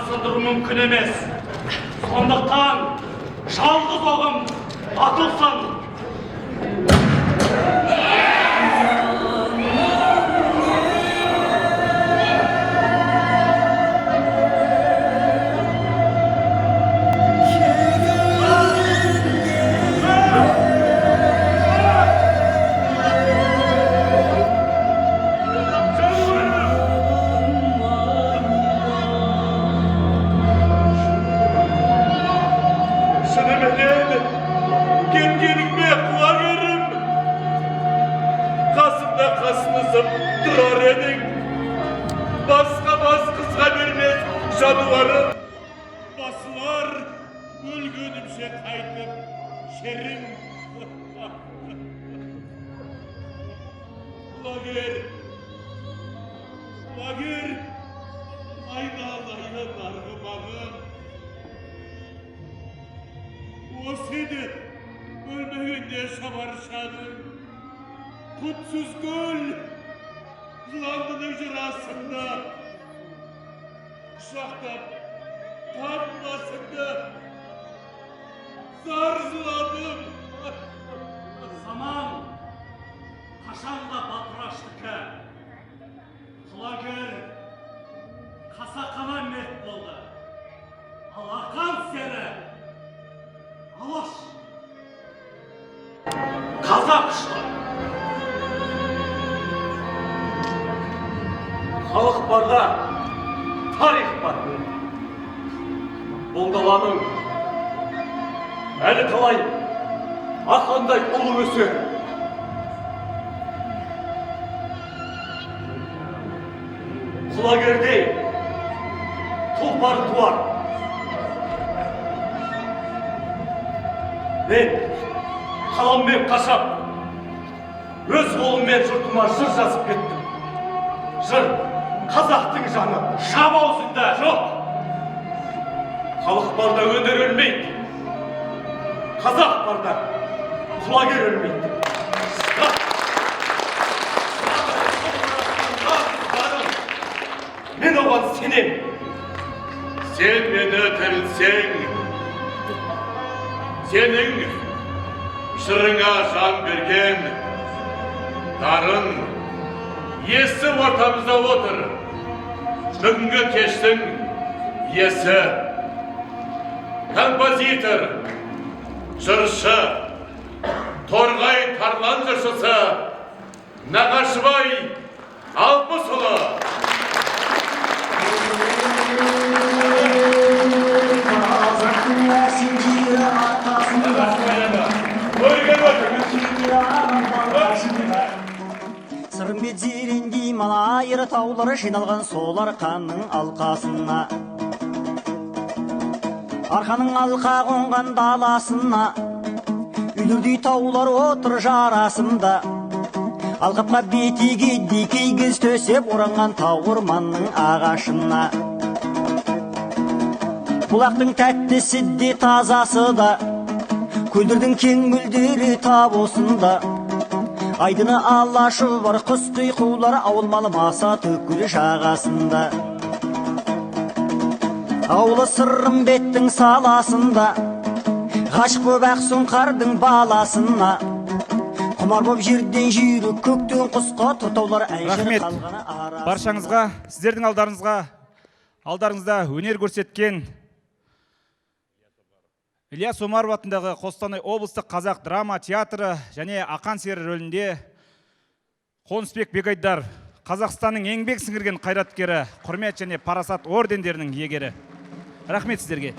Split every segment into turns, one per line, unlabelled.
сындыру мүмкін емес. Сондықтан жалғыз оғым атылсын.
Durar edin, başka kızga vermez canıvarı. Basılar, ölgünümse kaytıp, şerim. Lagir, aynalayın argımağın. O seni, ölmeyinde şabarışadın. Kutsuz göl, Yılandının jırasında, şahtap, tatmasında, zarzıladım.
Zaman, kaşanla batıraştıkı, Kulagör, kasakana mert oldu. Alakan sere, alaş, kazakışlar. Халық барда, тарих бар. Бұл даланың әлі талай ақандай ұлы өсер. Құлагердей тұлпар туар. Мен қаламмен қашап, өз қолыммен жұртыма жыр жазып кеттім. Жыр қазақтың жаны шам аузында жоқ. Халық барда өнер өлмейді. Қазақ барда құлагер өлмейді. Мен оған сенем.
Sen beni öterilsen, senin жырыңа жан берген дарын есі ортамызда отыр. Бүгінгі кештің есі, композитор, жыршы, торғай тарлан жыршысы Нағашыбай Алпысұлы.
Сырымбет зерендей малайыр таулары жиналған сол арқаның алқасына, арқаның алқа қонған даласына, үйлердей таулар отыр жарасымда. Алқапқа бетеге декейгіз төсеп оранған тау орманның ағашына. Бұлақтың тәттісі де тазасы да, көлдердің кең мөлдері тап осында. Айдыны алашы бар құсты құлар, ауыл малы маса төкілі жағасында. Ауылы Сырымбеттің саласында, ғашық боп ақсұң қардың баласына. Құмар боп жерден жүйрі, көктен құсқа тұтаулар әншір қалғаны арасында.
Баршаңызға, сіздердің алдарыңызда өнер көрсеткен Ильяс Омаров атындағы Қостанай облыстық қазақ драма театры және Ақан сері рөлінде Қонысбек Бегайдар, Қазақстанның еңбек сіңірген қайраткері, құрмет және парасат ордендерінің иегері. Рахмет сіздерге.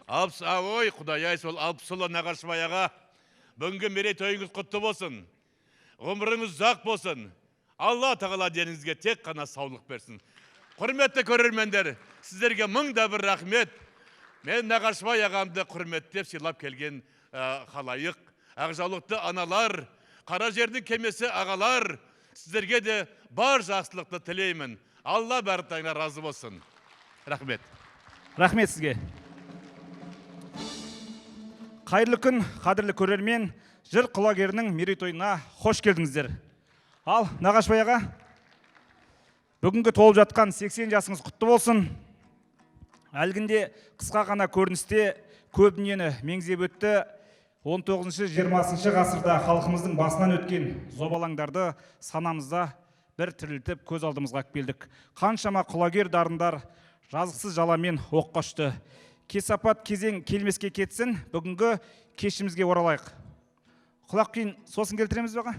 Ой, Құдай-ай, сол Алпысұлы Нағашыбай аға, бүгінгі мерейтойыңыз құтты болсын. Ғұмырыңыз ұзақ болсын. Алла тағала деніңізге тек қана саулық берсін. Құрметті көрермендер, сіздерге мыңда бір рахмет. Мен Нағашыбай ағамды құрметтеп сыйлап келген халайық, ақжаулықты аналар, қара жердің кемесі ағалар, сіздерге де бар жақсылықты тілеймін. Алла бәрітіңе разы болсын. Рахмет.
Рахмет сізге. Қайырлы күн, қадірлі көрермен, жыр құлагерінің мерейтойына қош келдіңіздер. Ал, Нағашыбай аға, Бүгінгі толып жатқан 80 жасыңыз құтты болсын. Әлгінде қысқа ғана көріністе көп дүниені меңзеп өтті. 19-20 ғасырда халқымыздың басынан өткен зобалаңдарды санамызда бір тірілтіп көз алдымызға келдік. Қаншама құлагер дарындар жазықсыз жаламен оққа ұшты. Кесапат кезең келмеске кетсін, бүгінгі кешімізге оралайық. Құлақ күйін сосын келтіреміз бе аға?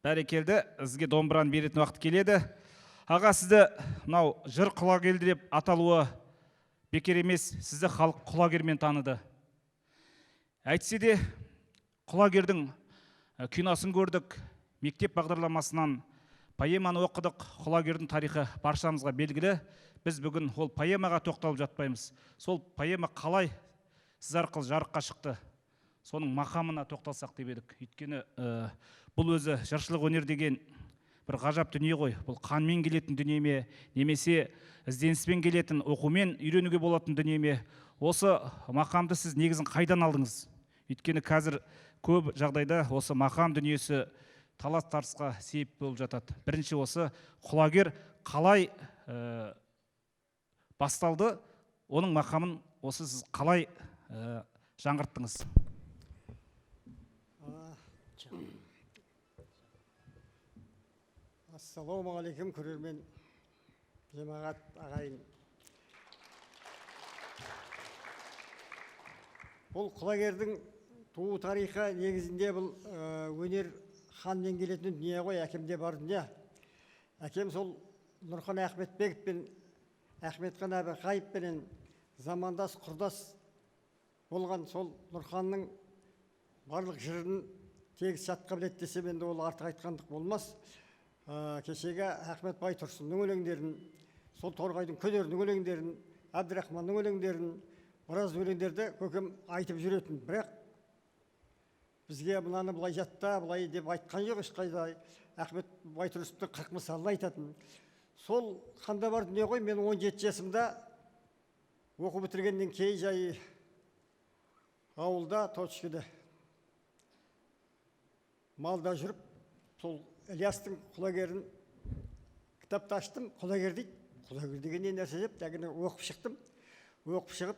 Бәрекелді, сізге домбыраны беретін уақыт келеді. Аға, сізді мынау жыр құлагері деп аталуы бекер емес, сізді халық құлагермен таныды. Әйтсе де құлагердің киносын көрдік, мектеп бағдарламасынан поэманы оқыдық. Құлагердің тарихы баршамызға белгілі. Біз бүгін ол поэмаға тоқталып жатпаймыз. Сол поэма қалай сіз арқылы жарыққа шықты, соның мақамына тоқталсақ деп едік. Өйткені бұл өзі жыршылық өнер деген бір ғажап дүние ғой. Бұл қанмен келетін дүние ме, немесе ізденіспен келетін, оқумен үйренуге болатын дүние ме? Осы мақамды сіз негізін қайдан алдыңыз? Өйткені қазір көп жағдайда осы мақам дүниесі талас тартысқа себеп болып жатады. Бірінші осы құлагер қалай басталды, оның мақамын осы сіз қалай жаңғырттыңыз?
Ассалаумағалейкум, көрермен жамағат ағайын. Бұл құлагердің туу тарихы негізінде бұл өнер ханмен келетін дүние ғой, әкемде бар дүние. Әкем сол Нұрхан Ахметбеков пен Ахметхан Әбілқайыппенен замандас құрдас болған. Сол Нұрханның барлық жырын тегіс жатқа біледі десем, енді ол артық айтқандық болмас. Кешегі Ахмет Байтұрсынның өлеңдерін, сол Торғайдың Көнердің өлеңдерін, Әбдірахманның өлеңдерін, біраз өлеңдерді көкем айтып жүретін. Бірақ бізге мынаны былай жатта, былай деп айтқан жоқ ешқайда. Ахмет Байтұрсынның 40 мысалын айтатын. Сол қанда бар дүние ғой. Мен 17 жасымда оқу бітіргеннен кейін жай ауылда Точкеде малда жүріп, сол Ілиястың құлагерін кітапты аштым. Құлагер дейді. Құлагер деген не нәрсе деп, дәгіне оқып шықтым. Оқып шығып,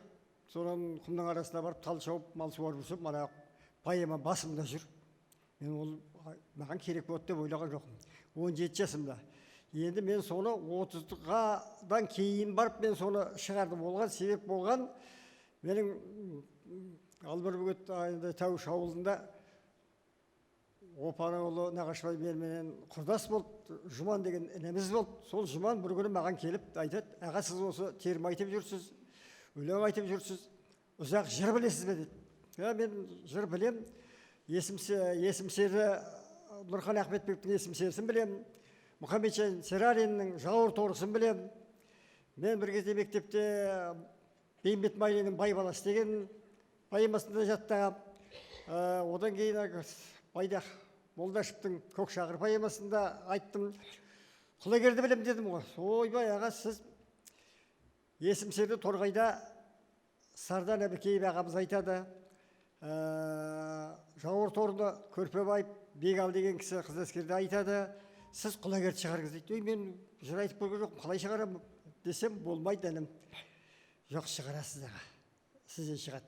содан құмның арасына барып, тал шауып, мал суарып жүрсем, мана поэма басымда жүр. Мен ол маған керек болды деп ойлаған жоқпын. 17 жасымда. Енді мен соны 30-дан кейін барып, мен соны шығардым. Болған себеп болған, менің Албырбөгет Тәуіш ауылында Опанұлы Нағашбай менен құрдас болды, Жұман деген ініміз болды. Сол Жұман бір күні маған келіп айтады: аға, сіз осы терме айтып жүрсіз, өлең айтып жүрсіз, ұзақ жыр білесіз бе дейді. Мен жыр білем, есімсері Нұрхан Ахметбектің есімсерісін білем, Мұхамеджан Сералиннің Жауыр торысын білем. Мен бір кезде мектепте Бейімбет Майлиннің Бай баласы деген поэмасында жаттағам. Одан кейін Байдақ Молдашевтың Көкшағыр поэмасында айттым. Құлагерді білем дедім ғой. Ойбай аға, сіз есімсерді Торғайда Сардан Әбікеев ағамыз айтады. Жауыр торында Көрпебаев Бегал деген кісі Қызыләскерде айтады. Сіз құлагерді шығарыңыз дейді. Мен жыр айтып көрген жоқпын, қалай шығарам десем, болмайды інім. Жоқ, шығарасыз аға, сізден шығады.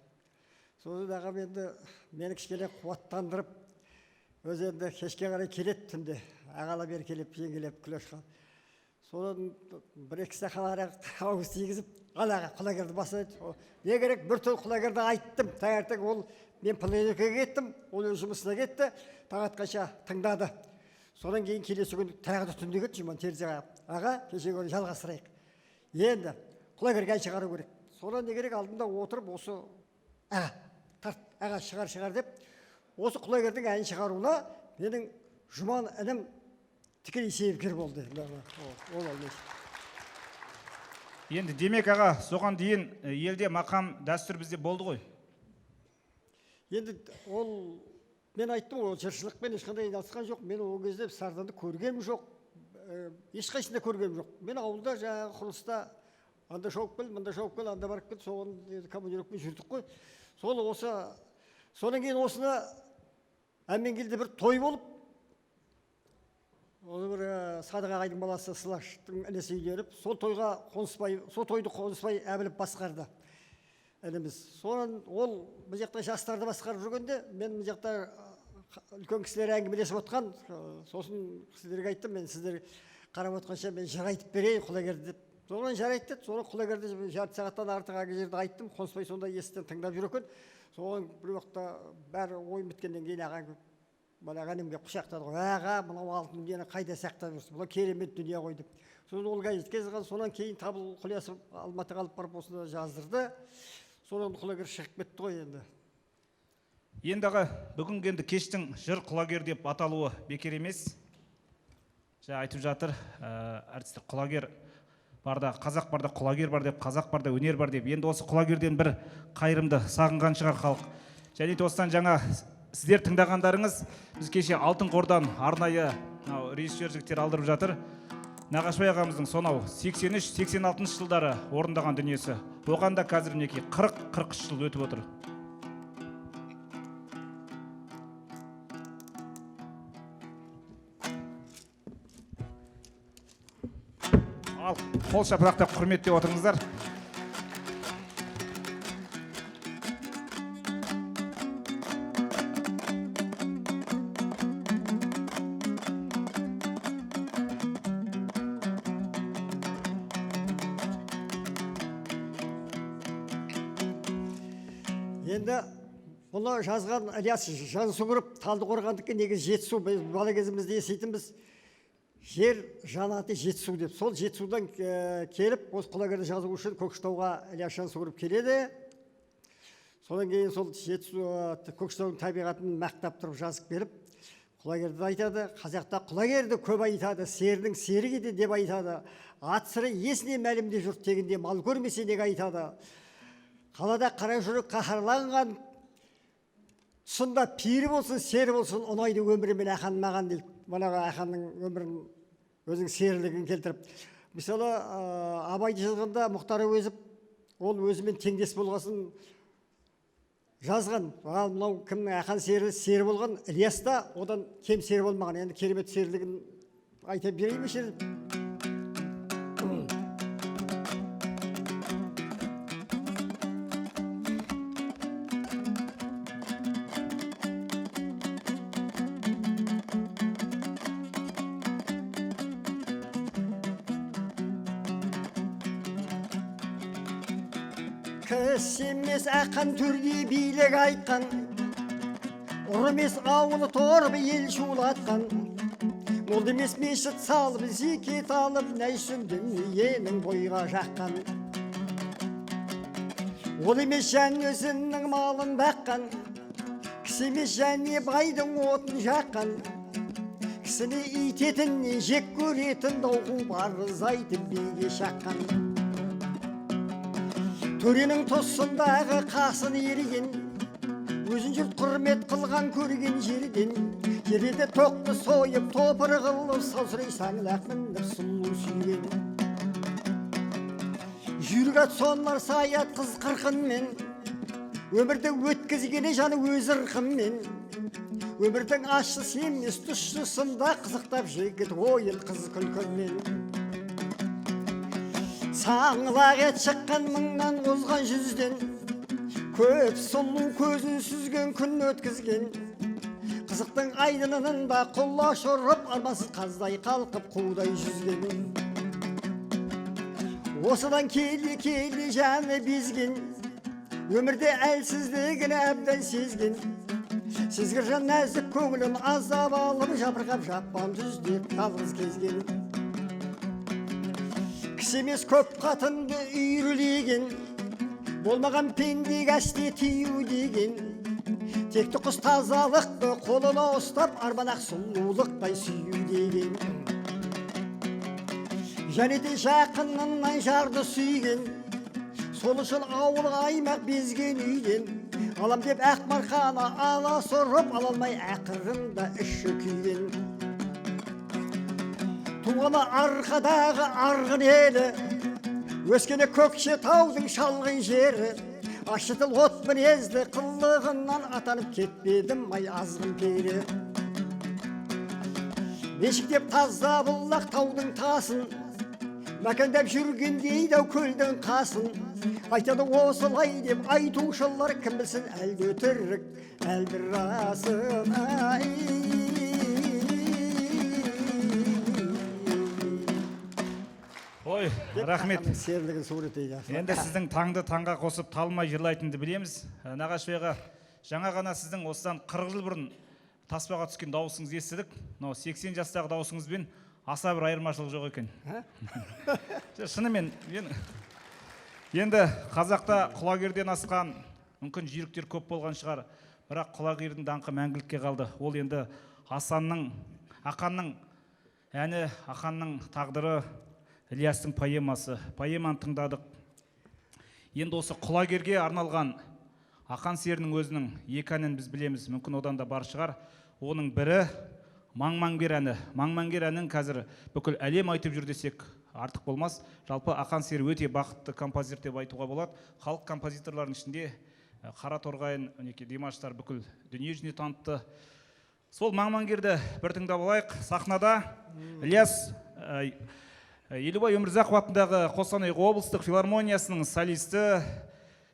Содан ағам енді мені кішкене қуаттандырып, өзі енді кешке қарай келеді түнде, ағала бері келіп, жеңгелеп, күлешқа. Содан бір-екі стақан арақ ауыз тигізіп, аға, құлагерді басады. Не керек, бір түн құлагерді айттым. Таңертең ол, мен пленеркеге кеттім, ол өз жұмысына кетті, таң атқанша тыңдады. Содан кейін келесі күн тағы да түнде кетті Жұман терезеге. Аға, кешегі күні жалғастырайық. Енді құлагерге ән шығару керек. Содан не керек, алдында отырып, осы аға шығар деп, осы құлагердің ән шығаруына менің Жұман інім тікелей себепкер болды.
Енді демек аға, соған дейін елде мақам дәстүр бізде болды ғой.
Енді ол, мен айттым, ол жыршылықпен ешқандай айналысқан жоқ. Мен ол кезде Сарданды көргенім жоқ, ешқайсында көргенім жоқ. Мен ауылда жаңағы құрылыста анда шауып кел, мында шауып кел, анда барып кел, соған командировкамен жүрдік қой. Сол осы, содан кейін осыны Әмеңгелде бір той болып, Ол бір Садық ағайдың баласы Сылаштың інісі үйленіп, сол тойды Қонысбай әбіліп басқарды. Ініміз. Сонан ол бұл жақта жастарды басқарып жүргенде, мен бұл жақта үлкен кісілер әңгімелесіп отқан, сосын кісілерге айттым, мен сіздер қарап отқанша мен жыр айтып берейін құлагерді деп. Соған жарайды деді, соны құлагерді жарты сағаттан артық әлгі жерде айттым, Қонысбай сонда естен тыңдап жүр екен. Соған бір уақытта бәрі ойын біткеннен кейін ағаң ғанимге құшақтады ғой, аға мынау алтын дүниені қайда сақтап жүрсің, бұл керемет дүние ғой деп. Сосын ол газет жазған, сонан кейін Табыл Құлиясов Алматыға алып барып осыны жаздырды. Сонан құлагер шығып кетті ғой енді.
Ендағы бүгінгі енді кештің жыр құлагер деп аталуы бекер емес. Жаңа айтып жатыр, әртістер құлагер барда, қазақ барда құлагер бар деп, қазақ барда өнер бар деп. Енді осы құлагерден бір қайырымды сағынған шығар халық. Және де осыдан жаңа сіздер тыңдағандарыңыз, біз кеше Алтын Қордан арнайы режиссер жігіттер алдырып жатыр. Нағашыбай ағамыздың сонау 83-86 жылдары орындаған дүниесі. Оған да қазір мінекей 40-43 жыл өтіп отыр. Ал қол шапалақтап құрметтеп отырыңыздар.
Енді бұны жазған Ілияс Жансүгіров Талдықорғандікі негізі Жетісу, бала кезімізде еститінбіз. Жер жанаты Жетісу деп. Сол Жетісудан келіп, осы құлагерді жазу үшін Көкшетауға Ілияс Жансүгіров келеді. Содан кейін сол Көкшетауның табиғатын мақтап тұрып жазып беріп, құлагерді айтады. Қазақта құлагерді көп айтады, сердің сері кеді деп айтады. Ат сыры есіне мәлімде жұрт тегінде мал көрмесе неге айтады. Қалада қара жүрек қаһарланған, тұсында пері болсын, сері болсын, ұнайды өмірімен ақан маған дейді. Манағы ақанның өмірін өзінің серілігін келтіріп. Мысалы, Абайды жазғанда Мұхтар Әуезов ол өзімен теңдес болғасын жазған. Ал мынау кімнің ақан сері болған, Ілияс та одан кем сері болмаған. Енді керемет серілігін айта берейін ме? Кісемес ақан түрде билік айтқан, ұрымес ауылы торбы ел шулатқан, молды емес мешіт салып, зекет алып, нәйсін дүниенің бойға жаққан. Ол емес және өзінің малын баққан, кісемес және байдың отын жаққан, кісіні итетін, жек көретін дауғу барыз айтып бейге шаққан. Төренің тосындағы қасын ерген, өзін жұрт құрмет қылған көрген жерден, жерде тоқты сойып, топыр қылып, саусырай саңлақ мініп сұлу сүйген. Жүргат сонлар саят қыз қырқынмен, өмірді өткізгені жаны өз ырқынмен, өмірдің ащы семес тұщысында қызықтап жегіт ойын қыз күлкінмен. Саңлақ ет шыққан мыңнан озған жүзден, көп сұлу көзін сүзген күн өткізген, қызықтың айдынында құла шұрып, армансыз қаздай қалқып қудай жүзген. Осыдан келі жаны безген, өмірде әлсіздігін әбден сезген, сезгір жан нәзік көңілін азап алып, жабырғап жаппан жүздеп жалғыз кезген. Кісемес көп қатынды үйрілеген, болмаған пендек әсте тию деген, текті құс тазалықты қолына ұстап, арманақ сұлулықтай сүю деген. Және де жақынынан жарды сүйген, сол үшін ауыл аймақ безген үйден, алам деп ақ марқаны ала сұрып, алалмай ақырында іші күйген. Туғаны арқадағы арғын елі, өскені Көкшетаудың шалғын жері, ашытыл от мінезді қылығынан атанып кетпедім ай азғын пері. Мешіктеп таза бұлақ таудың тасын, мәкендеп жүрген дейді көлдің қасын. Айтады осылай деп айтушылар, кім білсін әлде өтірік, әлде расын.
Ой, рахмет.
Серлігін суреттейді.
Енді сіздің таңды таңға қосып талмай жырлайтынды білеміз. Нағашыбайға жаңа ғана сіздің осыдан 40 жыл бұрын таспаға түскен дауысыңызды естідік. 80 жастағы дауысыңызбен аса бір айырмашылық жоқ екен. Шынымен, енді қазақта құлагерден асқан мүмкін жүйріктер көп болған шығар, бірақ құлагердің даңқы мәңгілікке қалды. Ол енді Ақанның әні, Ақанның тағдыры, Ілиястың поэмасы. Поэманы тыңдадық. Енді осы құлагерге арналған Ақан серінің өзінің екі әнін біз білеміз, мүмкін одан да бар шығар. Оның бірі Маң-Маңбер әні. Маң-Маңбер әнін қазір бүкіл әлем айтып жүр десек артық болмас. Жалпы Ақан сері өте бақытты композитор деп айтуға болады. Халық композиторларының ішінде Қара торғайын, Димаштар бүкіл дүние жүзіне танытты. Сол Маң-Маңберді бір тыңдап алайық. Сахнада Ілияс Елубай Өмірзақов атындағы Қостанай облыстық филармониясының солисті,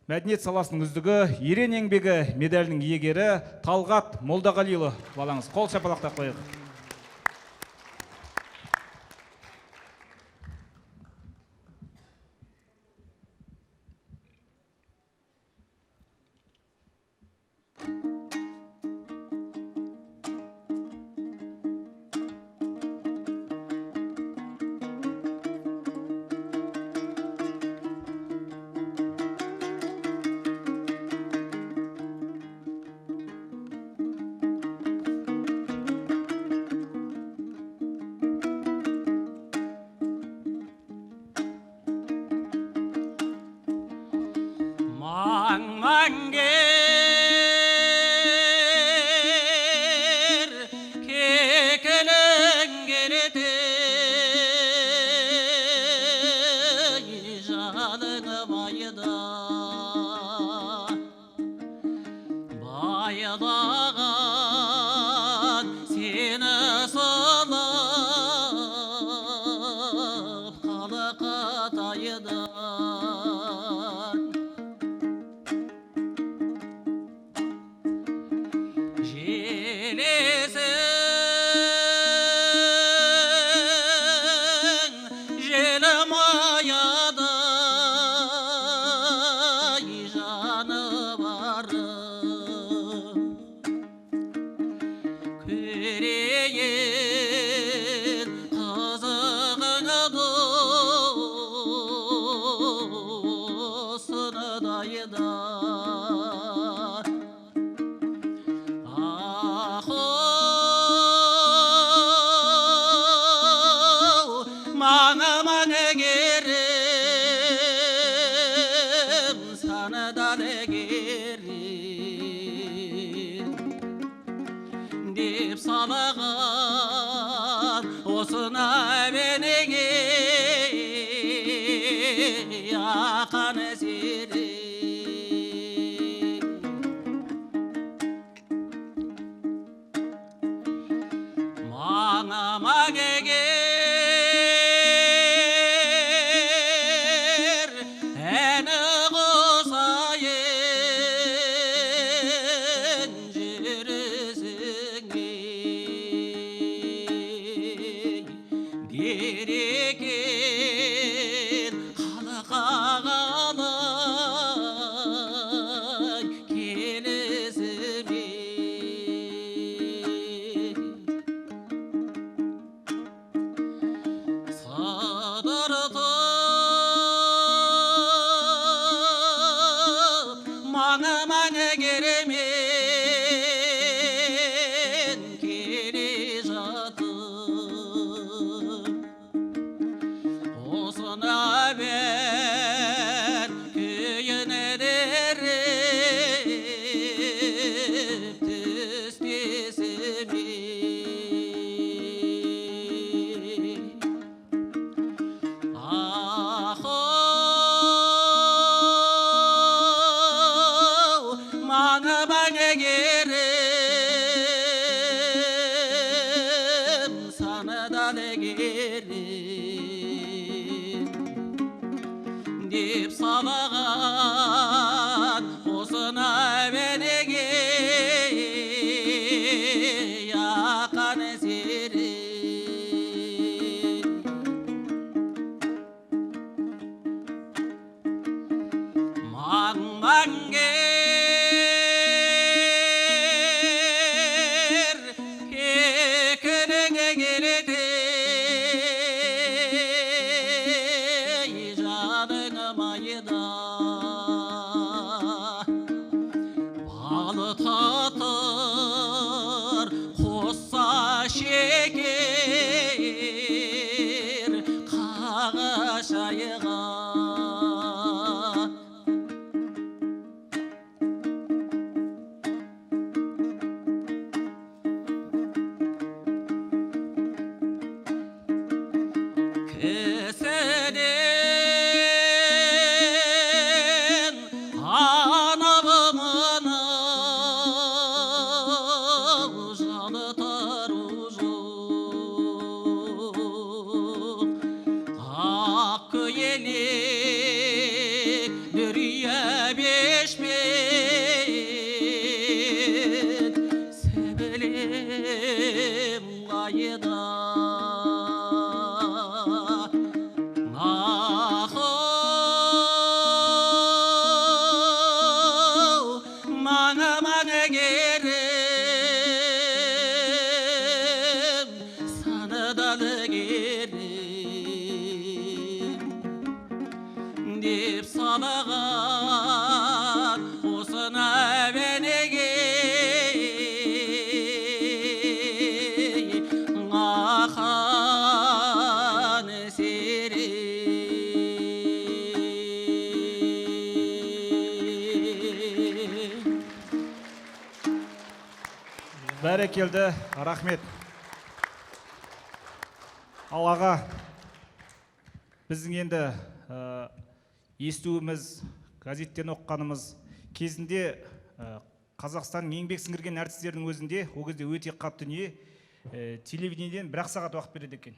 мәдениет саласының үздігі, ерен еңбегі медалінің иегері Талғат Молдағалиұлы балаңыз. Қол шапалақтап қойық.
деп салаған осына бенеге яқан серен маңмаңгер кекіліңе келеді жаның майда балы татыр қосса шекер қағашайға кісіден анабымын жаны тару жоқ ақ көйлек дүрия бешпет себелем лайда деп салаған осына бенеге ақан серен
Бәрекелді, рахмет. Ал аға, біздің енді естуіміз, газеттен оққанымыз кезінде Қазақстанның еңбек сіңірген әртістердің өзінде ол кезде өте қатты дүние телевидениеден 1 сағат уақыт береді екен.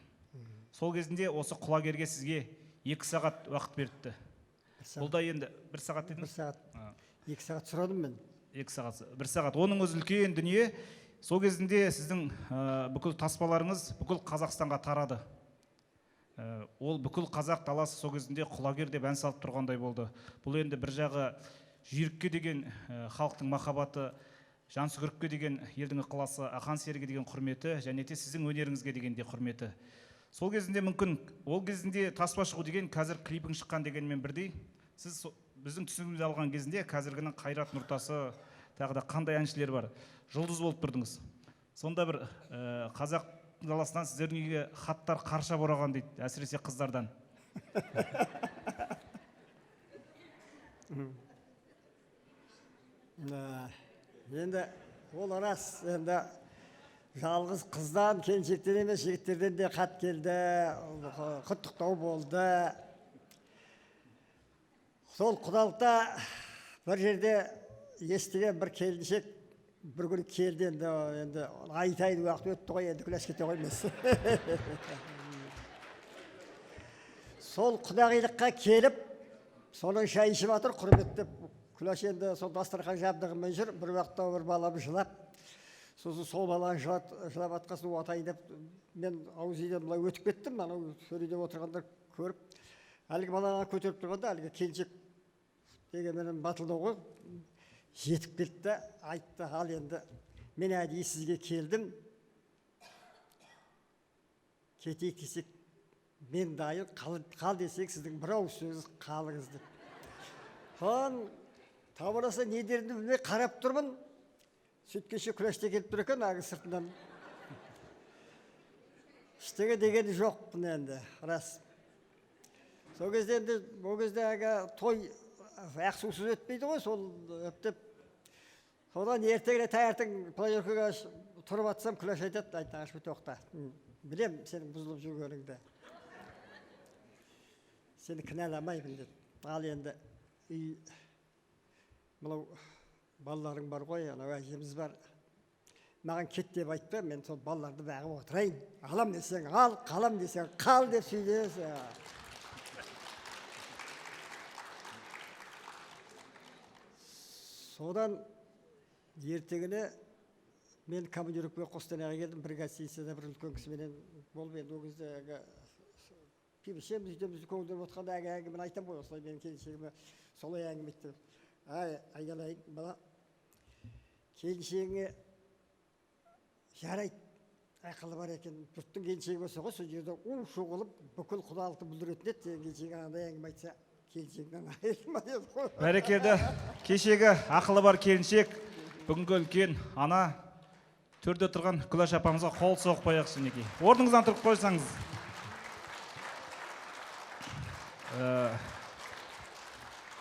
Сол кезінде осы құлагерге сізге 2 сағат уақыт беріпті. Бұл да енді 1 сағат дедіңіз?
1 сағат. 2 сағат сұрадым мен.
2 сағат, 1 сағат. Оның өзі үлкен дүние. Сол кезінде сіздің бүкіл таспаларыңыз бүкіл Қазақстанға тарады. Ол бүкіл қазақ даласы сол кезінде құлагер деп ән салып тұрғандай болды. Бұл енді бір жағы жүйрікке деген халықтың махаббаты, жансүгірікке деген елдің ықыласы, ақан серіге деген құрметі, және де сіздің өнеріңізге деген де құрметі. Сол кезінде мүмкін, ол кезінде таспа шығу деген қазір клипің шыққан дегенмен бірдей, сіз біздің түсінігімізді алған кезінде қазіргінің Қайрат Нұртасы, тағы да қандай әншілер бар, жұлдыз болып тұрдыңыз. Сонда бір қазақ даласынан сіздердің үйге хаттар қарша бораған дейді, әсіресе қыздардан.
Енді ол рас, енді жалғыз қыздан, келіншектен емес, жігіттерден де хат келді, құттықтау болды. Сол құдалықта бір жерде естіген бір келіншек бір күн келді, енді айтайын уақыт өтті ғой, енді күләш кете қоймас. Сол құдағилыққа келіп, соның шай ішіп жатыр, құрметтеп, күләш енді сол дастархан жабдығымен жүр, бір уақытта бір балам жылап, сосын сол баланың жылап атқасын уатайын деп, мен ауыз үйден былай өтіп кеттім, анау сөйлейде отырғандар көріп, әлгі балаға көтеріп тұрғанда, әлгі келіншек деген менің батылдау ғой, жетіп келді, айтты, ал енді мен әдейі сізге келдім, кетейік десек, мен дайын, қал десек, сіздің бір ауыз сөзіңіз қалыңыз деп. Табыраса не дерімді білмей қарап тұрмын, сөйткенше күләште келіп тұр екен, ағы сыртынан. Іштеге дегені жоқ бұны енді, рас. Сол кезде енді, ол кезде әгі той ақсусыз өтпейді ғой, сол өптеп. Содан ертеңіне таңертең планеркаға тұрып атсам, күләш айтады, айтағаш бүт оқта. Білем, сенің бұзылып жүргеніңді. Сені кінәламаймын деді. Ал енді үй, мынау балаларың бар ғой, анау әжеміз бар. Маған кет деп айтты, мен сол балаларды бағып отырайын. Алам десең ал, қалам десең қал деп сөйлесе. Содан ертеңіне мен командировкаға Қостанайға келдім, бір гостиницада бір үлкен кісіменен болып, енді ол кезде пиво ішеміз, үйтеміз, көңілденіп отқанда әңгімені айтамын ғой, осылай менің келіншегіме солай әңгіме етті. Айналайын, бала, келіншегіңе жарайды, ақылы бар екен, жұрттың келіншегі болса ғой, сол жерде шу қылып, бүкіл құдалықты бүлдіретін еді, келіншегі андай әңгіме айтса, келіншегінен айырылма деді ғой.
Бәрекелді. Кешегі ақылы бар келіншек, бүгінгі үлкен ана, төрде тұрған Күләш апамызға қол соғып қояйықшы мінекей. Орныңыздан тұрып қойсаңыз.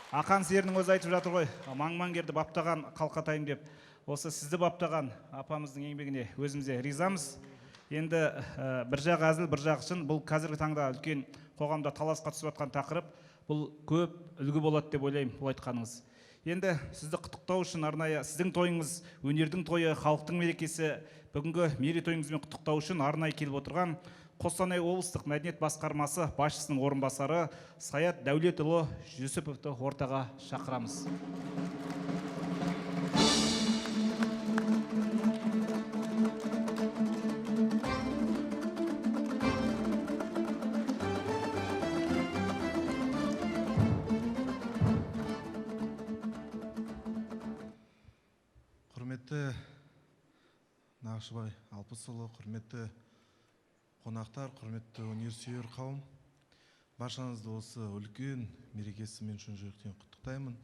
Ақан серінің өзі айтып жатыр ғой, маң-маңгерді баптаған қалқатайым деп. Осы сізді баптаған апамыздың еңбегіне өзімізде ризамыз. Енді бір жақ әзіл, бір жақ шын. Бұл қазіргі таңда үлкен қоғамда таласқа түсіп жатқан тақырып. Бұл көп үлгі болады деп ойлаймын, бұл айтқаныңыз. Енді сізді құттықтау үшін арнайы сіздің тойыңыз, өнердің тойы, халықтың мерекесі, бүгінгі мерейтойыңызбен құттықтау үшін арнайы келіп отырған Қостанай облыстық мәдениет басқармасы басшысының орынбасары Саят Дәулетұлы Жүсіповті ортаға шақырамыз.
Құрметті Нақышбай Алпысұлы, құрметті қонақтар, құрметті өнерсүйер қауым, баршаңызды осы үлкен мерекесімен шын жүректен құттықтаймын.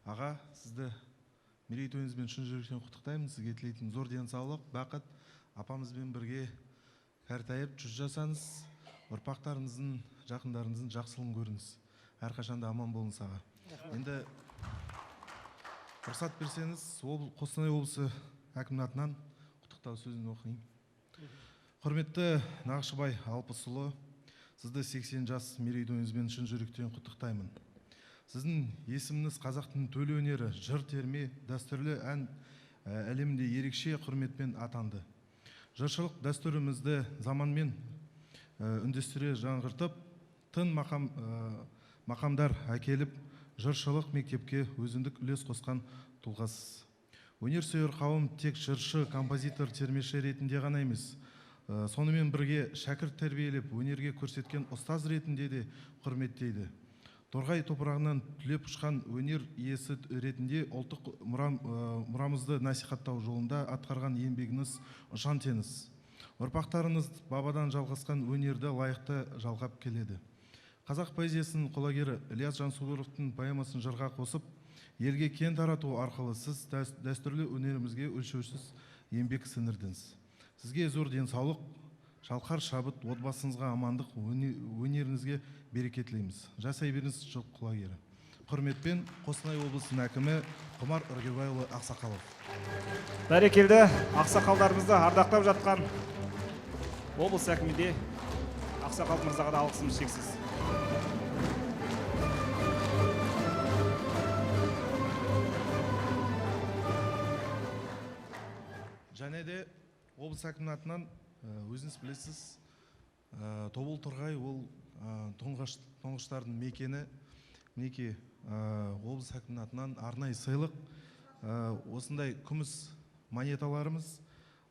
Аға, сізді мерейтойыңызбен шын жүректен құттықтаймын. Сізге тілейтін зор денсаулық, бақыт, апамызбен бірге кәртайып жүз жасаңыз, ұрпақтарыңыздың, жақындарыңыздың жақсылығын көріңіз. Әрқашанда аман болыңыз аға. Енді рұқсат берсеңіз, Қостанай облысы әкімінің атынан құттықтау сөзін оқиын. Құрметті Нақышбай Алпысұлы, сізді 80 жас мерейтойыңызбен шын жүректен құттықтаймын. Сіздің есіміңіз қазақтың төл өнері, жыр терме, дәстүрлі ән әлемінде ерекше құрметпен атанды. Жыршылық дәстүрімізді заманмен үндестіре жаңғыртып, тың мақамдар әкеліп, жыршылық мектепке өзіндік үлес қосқан тұлғасыз. Өнерсүйер қауым тек жыршы, композитор, термеші ретінде ғана емес, сонымен бірге шәкірт тәрбиелеп, өнерге көрсеткен ұстаз ретінде де құрметтейді. Торғай топырағынан түлеп ұшқан өнер иесі ретінде ұлттық мұрамызды насихаттау жолында атқарған еңбегіңіз ұшан теңіз. Ұрпақтарыңыз бабадан жалғасқан өнерді лайықты жалғап келеді. Қазақ поэзиясының құлагері Ілияс Жансүгіровтың поэмасын жырға қосып, елге кең тарату арқылы сіз дәстүрлі өнерімізге өлшеусіз еңбек сіңірдіңіз. Сізге зор денсаулық, шалқар шабыт, отбасыңызға амандық, өнеріңізге береке тілейміз. Жасай беріңіз жыл құлагері. Құрметпен Қостанай облысының әкімі Құмар Ыргебайұлы Ақсақалов.
Бәрекелді, ақсақалдарымызды ардақтап жатқан облыс әкімінде Ақсақал мырзаға да алғысымыз шексіз.
Және де облыс әкімінің атынан өзіңіз білесіз, Тобыл Торғай ол тұңғыштардың мекені. Мінекей облыс әкімінің атынан арнайы сыйлық, осындай күміс монеталарымыз,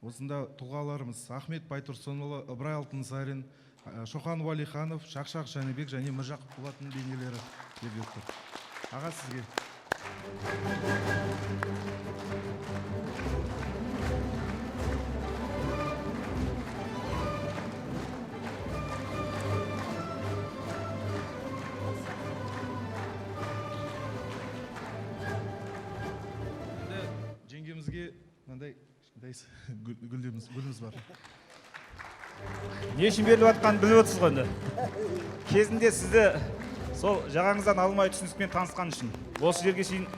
осында тұлғаларымыз Ахмет Байтұрсынұлы, Ыбырай Алтынсарин, Шоқан Уәлиханов, Шақшақ Жәнібек және Міржақып Болатын бейнелері беріліп тұр. Аға, сізге. Жеңгемізге мынандай гүліміз бар.
Не үшін беріліп жатқанын біліп отырсыз ғой енді. Кезінде сізді сол жағаңыздан алмай түсіністікпен танысқан үшін. Осы жерге шейін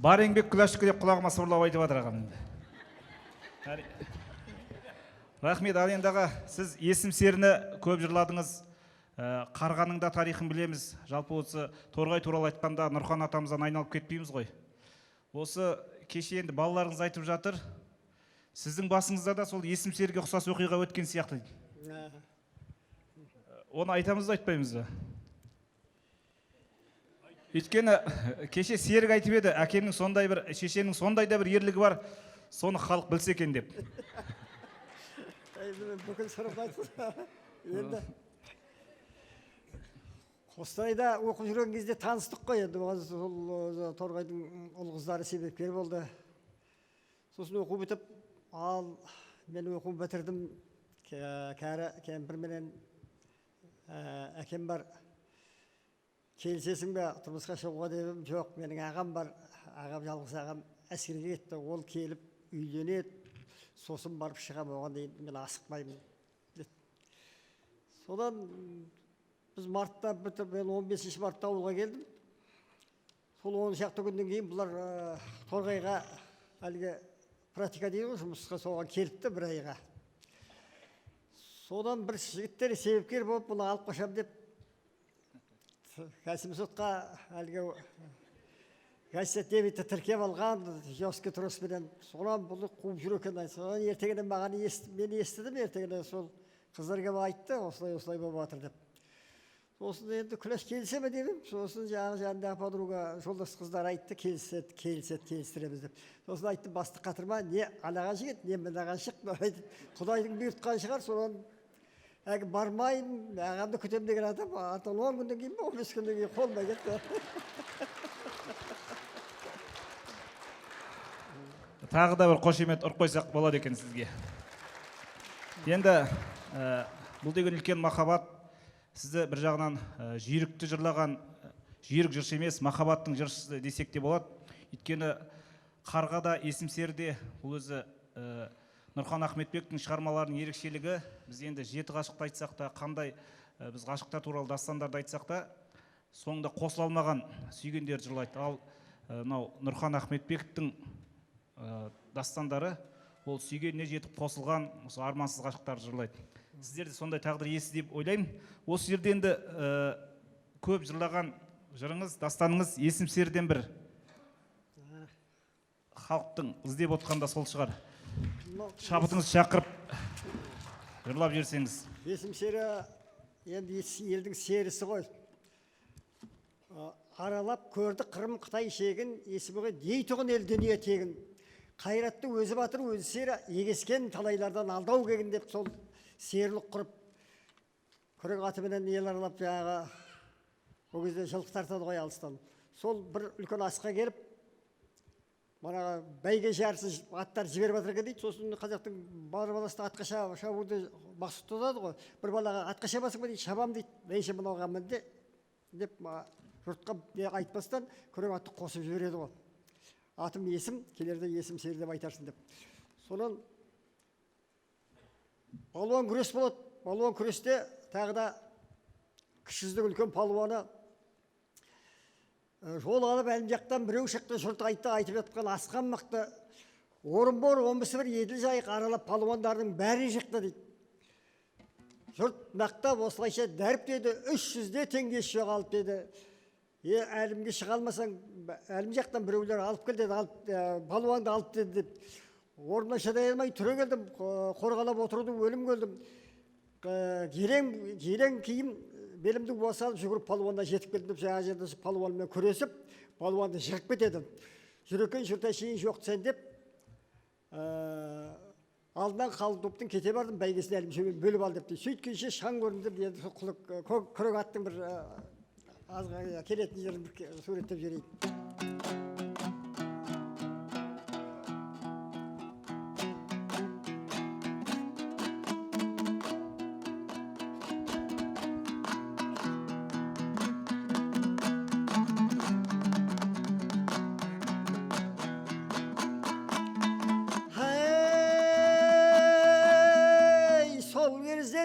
бар еңбек күләштікі деп құлағыма сыбырлап айтып жатыр ағам. Рахмет. Ал енді аға, сіз есім серіні көп жырладыңыз. Қарғаның да тарихын білеміз. Жалпы осы Торғай туралы айтқанда Нұрхан атамыздан айналып кетпейміз ғой. Осы кеше енді балаларыңыз айтып жатыр. Сіздің басыңызда да сол есім серіге ұқсас оқиға өткен сияқты. Оны айтамыз да айтпаймыз да. Өйткені кеше серік айтып еді, әкемнің сондай бір, шешенің сондай да бір ерлігі бар, соны халық білсе екен деп.
Бүкіл сырып айтты. Енді Қостанайда оқып жүрген кезде таныстық қой, енді сол Торғайдың ұл қыздары себепкер болды. Сосын оқу бітіп, ал мен оқу бітірдім, кәрі кемпірменен әкем бар. Келісесің бе, тұрмысқа шығуға дедім, жоқ, менің ағам бар, ағам жалғыз ағам әскерге кетті, ол келіп үйленеді, сосын барып шығам, оған дейін мен асықпаймын. Содан біз мартта бітіп, мен 15 мартта ауылға келдім. Сол 10 шақты күннен кейін бұлар Торғайға әлгі практика дейді ғой, жұмысқа соған келіпті бір айға. Содан бір жігіттер себепкер болып, бұны алып қашам деп, кәсім сотқа әлгі кәсет дебетті тіркеп алған, жоске тұрыспенен. Содан бұны қуып жүр екен. Содан ертеңіне маған мен естідім, ертеңіне сол қызларға айтты, осылай болып жатыр деп. Сосын енді күләш келісе ме дедім. Сосын жанындағы подруга жолдас қыздар айтты, келістіреміз деп. Сосын айтты, басты қатырма, не анаға жігіт, не мынаған шық. Құдайдың бұйыртқан шығар, содан бармайын, ағамды күтем деген адам, артын 10 күннен кейін, 15 күннен кейін қолмай кетті.
Тағы да бір қошемет ұрып қойсақ болады екен сізге. Енді бұл деген үлкен махаббат. Сізді бір жағынан жүйрікті жырлаған, жүйрік жыршы емес, махаббаттың жыршысы десек те болады. Өйткені Қарғада, есім серіде бұл өзі Нұрхан Ахметбектің шығармаларының ерекшелігі. Біз енді 7 ғашықты айтсақ та, қандай біз ғашықтар туралы дастандарды айтсақ та, соңында қосыла алмаған сүйгендер жырлайды. Ал Нұрхан Ахметбектің дастандары ол сүйгеніне жетіп қосылған осы армансыз ғашықтар жырлайды. Сіздер де сондай тағдыр иесі деп ойлаймын. Осы жерде енді көп жырлаған жырыңыз, дастаныңыз есім серіден бір халықтың іздеп отқанда сол шығар. Шабытыңыз шақырып жырлап жерсеңіз.
Есім сері енді елдің серісі ғой. Аралап көрді Қырым Қытай шегін, есімі ғой дейтұғын ел дүние тегін. Қайратты өзі батыр, өзі сері, егескен талайлардан алдау кегін деп сол серілік құрып, күрек атыменен ел аралап жаңағы, ол кезде жылқы тартады ғой алыстан. Сол бір үлкен асқа келіп, мана бәйге жарысы аттар жіберіп жатыр екен дейді. Сосын қазақтың бар баласы атқа шабуды мақсұт тұтады ғой. Bir балаға атқа шабасың ба дейді, шабам дейді. Неше мынауға мінді деп жұртқа айтпастан күрек атты қосып жібереді ғой. Атым есім, келерде есім сері деп айтарсың деп. Сонан палуан күрес болады. Палуан күресте тағы да кішіздің үлкен палуаны жол алып әлім жақтан біреу шықты, жұрт айтып жатқан асқан мықты. Орынбор, Омбысыбір, Еділ жайық аралап палуандардың бәрін шықты дейді. Жұрт мақтап осылайша дәріп деді, 300-де теңге жоғалып деді. Әлімге шыға алмасаң, әлім жақтан біреулер алып кел деді, палуанды алып деді деп. Орнымнан шыдай алмай түре келдім, қорғалап отырудың өлім көлдім. Керең киім белімді басалып жүгіріп палуанға жетіп келдім деп, жаңа жерде палуанмен күресіп, палуанды жығып кетеді. Жүреккен жұрт әшейін жоқ сен деп, алдынан қалды топтың кете бардым, бәйгесін әлім бөліп ал депті. Сөйткенше шаң көрінді, күрек аттың бір азға келетін жерін суреттеп жүрейін.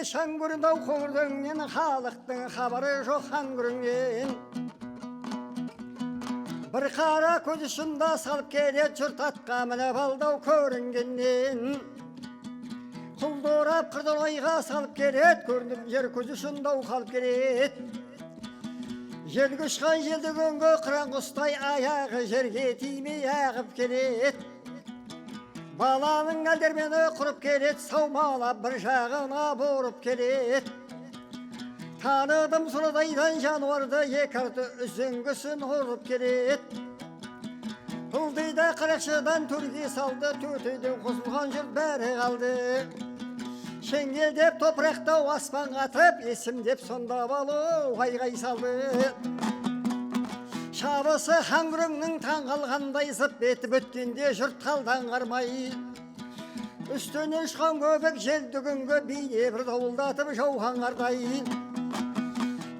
Шаң көрінді ау қоңырдың, халықтың хабары жоқ хан көрінген. Бір қара көз ұшында салып келет, жұрт атқа мініп алдау көрінгеннен. Құлдырап қырдан ойға салып келет, көрініп жер көз ұшында қалып келет. Желгі ұшқан желді көнгө қыран құстай аяғы жерге тимей ағып келет. баланың әлдермені құрып келет, саумалап бір жағына бұрып келет. Таныдым сұрадайдан жануарды, екі арты үзеңгісін ұрып келет. Құлдейді қырықшыдан төрге салды, төтейден қосылған жұрт бәрі қалды. Шеңгелдеп топырақтау аспан қатып, есімдеп сонда балу айғай салды. Шабысы хаңгүріңнің таң қалғандай зып бетіп өткенде жұрт қалдан қармай. Үстінен ұшқан көбік жел дүгінгі бейне бір дауылдатып жауған қардай.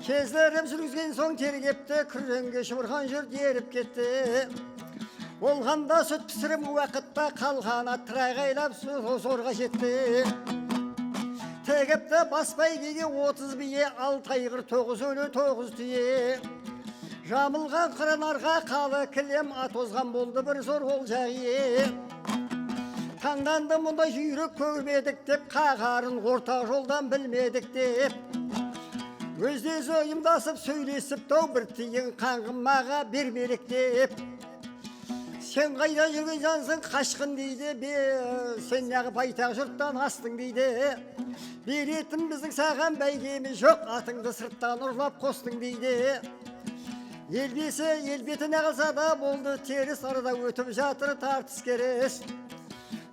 Кездерім сүргізген соң тергепті, күреңге шыбырған жұрт еріп кетті. Болғанда сүт пісірім уақытта қалғана тырағайлап зорға жетті. Тегіпті баспай кеге 30 бие, 6 айғыр 9 өлі 9 түйе. Жамылған қыранарға қалы кілем атозған болды бір зор ол жағы. Таңданды мұнда жүйрік көрмедік деп, қағарын орта жолдан білмедік деп. Өздесі ұйымдасып сөйлесіп тау бір тиын қаңғымаға бермелік деп. Сен қайда жүрген жансың қашқын дейді, сен неғып айтақ жұрттан астың дейді. Беретін біздің саған бәйгеміз жоқ, атыңды сырттан ұрлап қостың дейді. Елбетіне қалса да болды теріс, арада өтіп жатыр тартыс керес.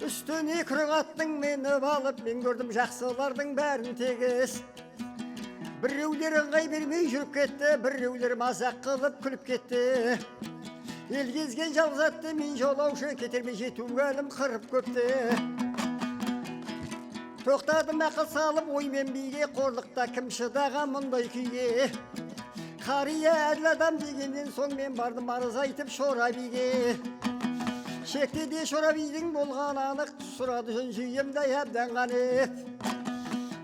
Үстіне күрік аттың мені балып, мен көрдім жақсылардың бәрін тегіс. Біреулер ыңғай бермей жүріп кетті, біреулер мазақ қылып күліп кетті. Ел кезген жалғыз атты мен жолаушы, кетерме жету әлім қырып көпті. Тоқтадым ақыл салып оймен биге, қорлықта кім шыдаған мұндай күйге. Қария әділ адам дегеннен соң мен бардым арыз айтып Шора биге. Шектеде Шора бидің болған анық, сұрады жөн жүйемді әбден қанып.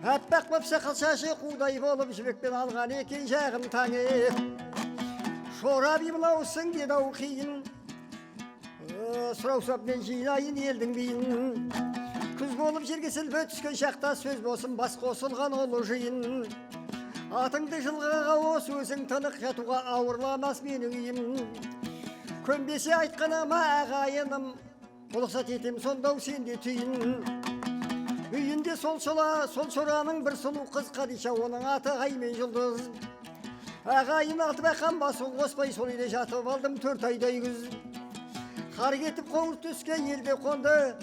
Әппақ боп сақал шашы қудай болып, жібекпен алған екен жағын таңып. Шора би мынаусың деді ау қиын, сұраусап мен жинайын елдің бейін. Күз болып жерге сілбі түскен шақта, сөз болсын бас қосылған олы жиын. Атыңды жылғаға ос өзің тынық, жатуға ауырламас менің үйім. Көнбесе айтқанама ағайыным, ұлықсат етем сондау сенде түйін. Үйінде сол Шораның бір сұлу қыз Қадиша, оның аты Аймен Жұлдыз. Ағайын алты бақан басын қоспай, сол үйде жатып алдым 4 айдай күз. Қар кетіп қоңыр түске елде қонды,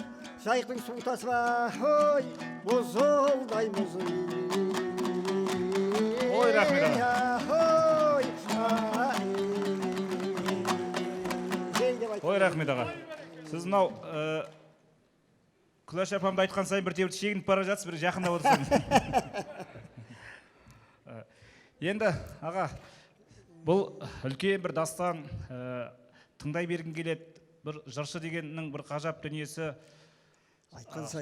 жайықтың су тасыма, ой, мұзылдай мұзы.
Ой, рахмет аға. Ой, рахмет аға. Сіз мынау Күләш апамды айтқан сайын бір тебірді шегініп бара жатсыз, бір жақындап отырсаңыз. Енді, аға, бұл үлкен бір дастан, тыңдай бергін келеді, бір жыршы дегеннің бір қажап дүниесі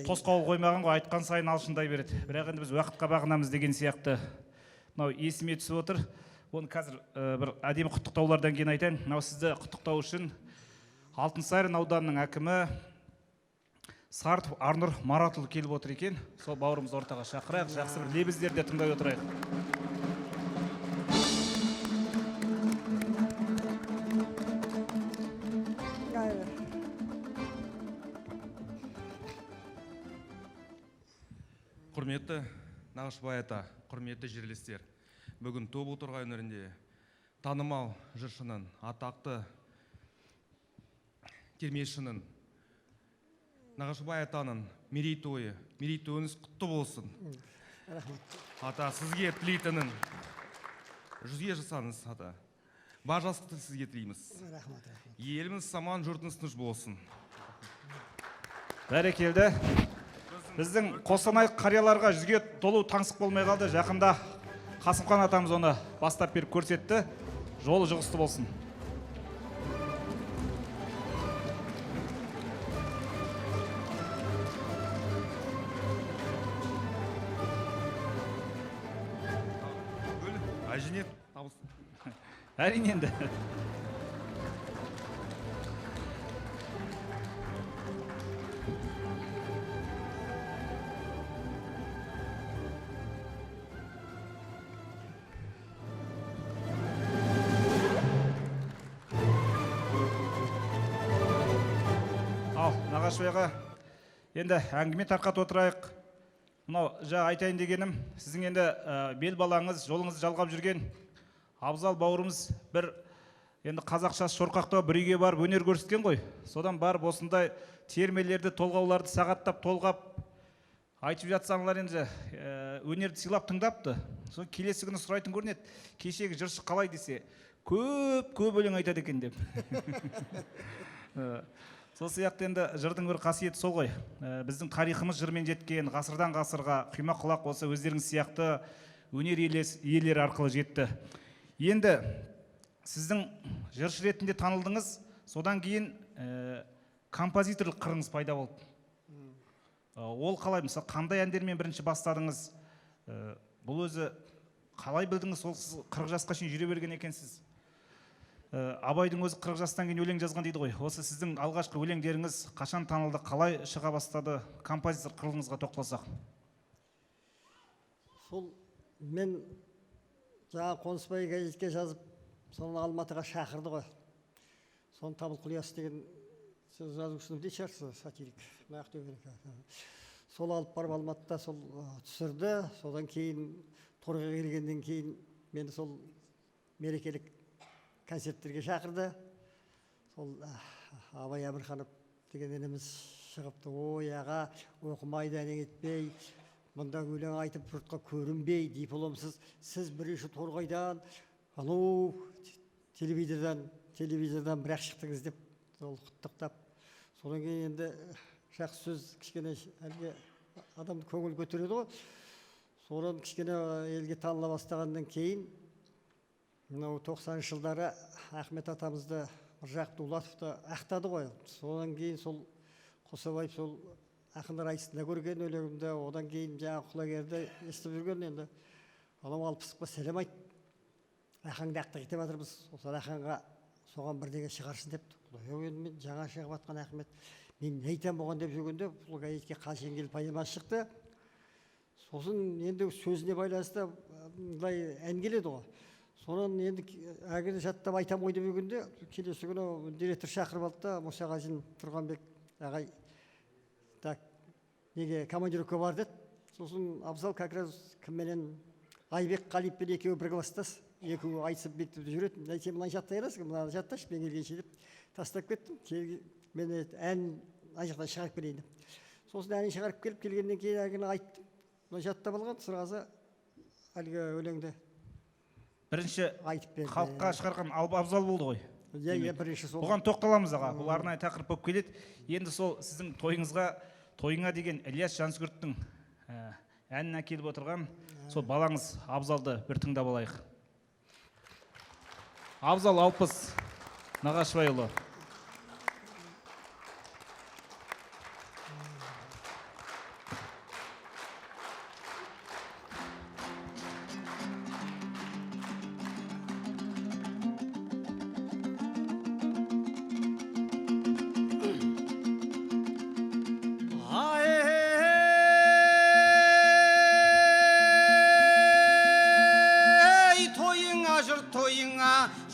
тосқауыл қоймаған ғой, айтқан сайын алшындай береді. Бірақ енді біз уақытқа бағынамыз деген сияқты. Мынау есіме түсіп отыр. Оны қазір бір әдемі құттықтаулардан кейін айтайын. Мынау сізді құттықтау үшін Алтынсарин ауданының әкімі Сартов Арнұр Маратұлы келіп отыр екен. Сол бауырымыз ортаға шақырайық, жақсы бір лебіздерді тыңдай отырайық.
Құрметті Нағашыбай ата, құрметті жерлестер, бүгін Тобыл Торғай өңірінде танымал жыршының, атақты термешінің, Нағашыбай атаның мерейтойыңыз құтты болсын. Ата, сізге тілейтінін жүзге жасаңыз, ата. Бар жасықты сізге тілейміз. Еліміз саман, жұртыңыз тыныш болсын.
Бәрекелді. Біздің Қостанай қарияларға жүзге толу таңсық болмай қалды. Жақында Қасымхан атамыз оны бастап беріп көрсетті. Жолы жұғысты болсын.
Айженет, табыс.
Әрине енді. Ал, Нағашыбайға Енді әңгіме тарқатып отырайық. Мынау жаңа айтайын дегенім, сіздің енді бел балаңыз, жолыңызды жалғап жүрген Абзал бауырымыз бір енді қазақшасы шорқақтау бір үйге барып өнер көрсеткен ғой. Содан барып осындай термелерді, толғауларды сағаттап толғап айтып жатсаңлар, енді өнерді сыйлап тыңдапты. Сол келесі күні сұрайтын көрінеді, кешегі жыршы қалай десе, көп өлең айтады екен деп. Сол сияқты енді жырдың бір қасиеті сол ғой. Біздің тарихымыз жырмен жеткен, ғасырдан ғасырға құйма құлақ осы өздеріңіз сияқты өнер иелері арқылы жетті. Енді сіздің жыршы ретінде танылдыңыз, содан кейін композиторлық қырыңыз пайда болды. Ол қалай, мысалы, қандай әндермен бірінші бастадыңыз? Бұл өзі қалай білдіңіз? Ол сіз 40 жасқа шейін жүре берген екенсіз. Абайдың өзі 40 жастан кейін өлең жазған дейді ғой. Осы сіздің алғашқы өлеңдеріңіз қашан танылды, қалай шыға бастады? Композитор қырыңызға тоқталсақ.
Сол мен жаңа Қонысбай газетке жазып, соны Алматыға шақырды ғой. Соны Табыл Құлияс деген сөз жазушыны білетін шығарсыз, сатирик. Сол алып барып Алматыда сол түсірді. Содан кейін торға келгеннен кейін мені сол мерекелік концерттерге шақырды. Сол Абай Әмірханов деген ініміз шығыпты. Ой, аға, оқымайды әнең етпей, мұнда өлең айтып жұртқа көрінбей, дипломсыз, сіз бірінші торғайдан, анау телевизордан бір-ақ шықтыңыз деп сол құттықтап. Содан кейін енді жақсы сөз кішкене әлге адамды көңіл көтереді ғой. Содан кішкене елге таныла бастағаннан кейін мынау 90 жылдары Ахмет атамызды Мыржақып Дулатовты ақтады ғой. Содан кейін сол Қосабаев сол ақындар айтысында көрген өлеңімді, одан кейін жаңа құлагерді естіп жүрген енді. Анау алпысқа сәлем айт. Ақаңды ақтық ете батырмыз. Осы ақанға соған бірдеңе шығарсын депті. Енді мен жаңа шығып атқан Ахмет, мен не айтам болған деп жүргенде, бұл газетке Қалшеңгел поэмасы шықты. Сосын енді сөзіне байланысты мындай ән келеді ғой. Сонан енді әгірі жаттап айтам ғой деп жүргенде, келесі күні директор шақырып алды да, Мұсағазин Тұрғанбек ағай, так, неге командировка бар деді. Сосын Абзал как раз кімменен Айбек Қалиппен екеуі бір класстас, екеуі айтысып бектіп жүреді. Сен мынаны жаттай аласың, мынаны жатташы, мен келгенше деп тастап кеттім. Мен ән ана жақтан шығарып келейін деп. Сосын әнін шығарып келіп келгеннен кейін әгіні айттым. Мына жаттап алған сұрағазы әлгі өлеңді
Бірінші халыққа шығарған Абзал болды ғой.
Иә, бірінші сол.
Бұған тоқталамыз аға. Бұл арнайы тақырып болып келеді. Енді сол сіздің тойыңа деген Ілияс Жансүгіровтің әнін әкеліп отырған сол балаңыз Абзалды бір тыңдап алайық. Абзал Алпыс Нағашыбайұлы.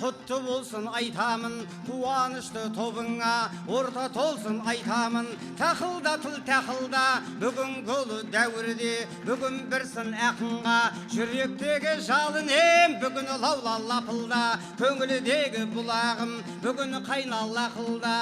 Құтты болсын айтамын, қуанышты тобыңа, орта толсын айтамын, тақылда тіл тақылда, бүгін қолы дәуірде, бүгін бірсін ақынға, жүректегі жалын ем, бүгін лаула лапылда, көңілдегі бұлағым, бүгін қайнал ақылда.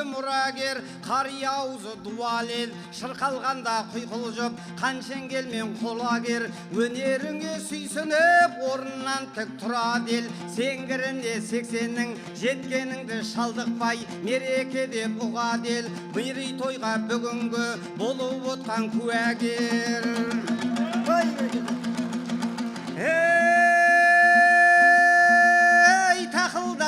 Мұрагер, қария аузы дуалел, шырқалғанда құйқылжып, қаншенгелмен құлагер, өнеріңе сүйсініп, орнынан тік тұра дел, сеңгірінде 80-нің жеткеніңді шалдықпай, мереке деп ұға дел, бұйрый тойға бүгінгі болып отқан куәгер.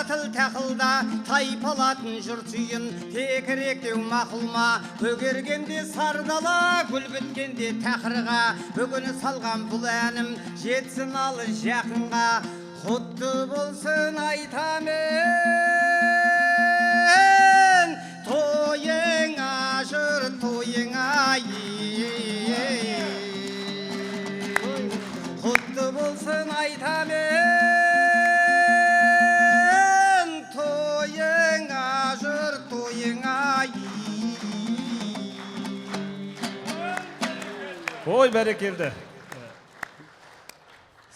Тіл тақылда тайпалатын жұрт сүйін, текіректеу мақылма, көгергенде сардала, гүл біткенде тақырға, бүгін салған бұл әнім жетсін алы жақынға, құтты болсын айтамен, тойыңа жұрт тойыңа құтты болсын айтамен,
Ой, бәрекелді.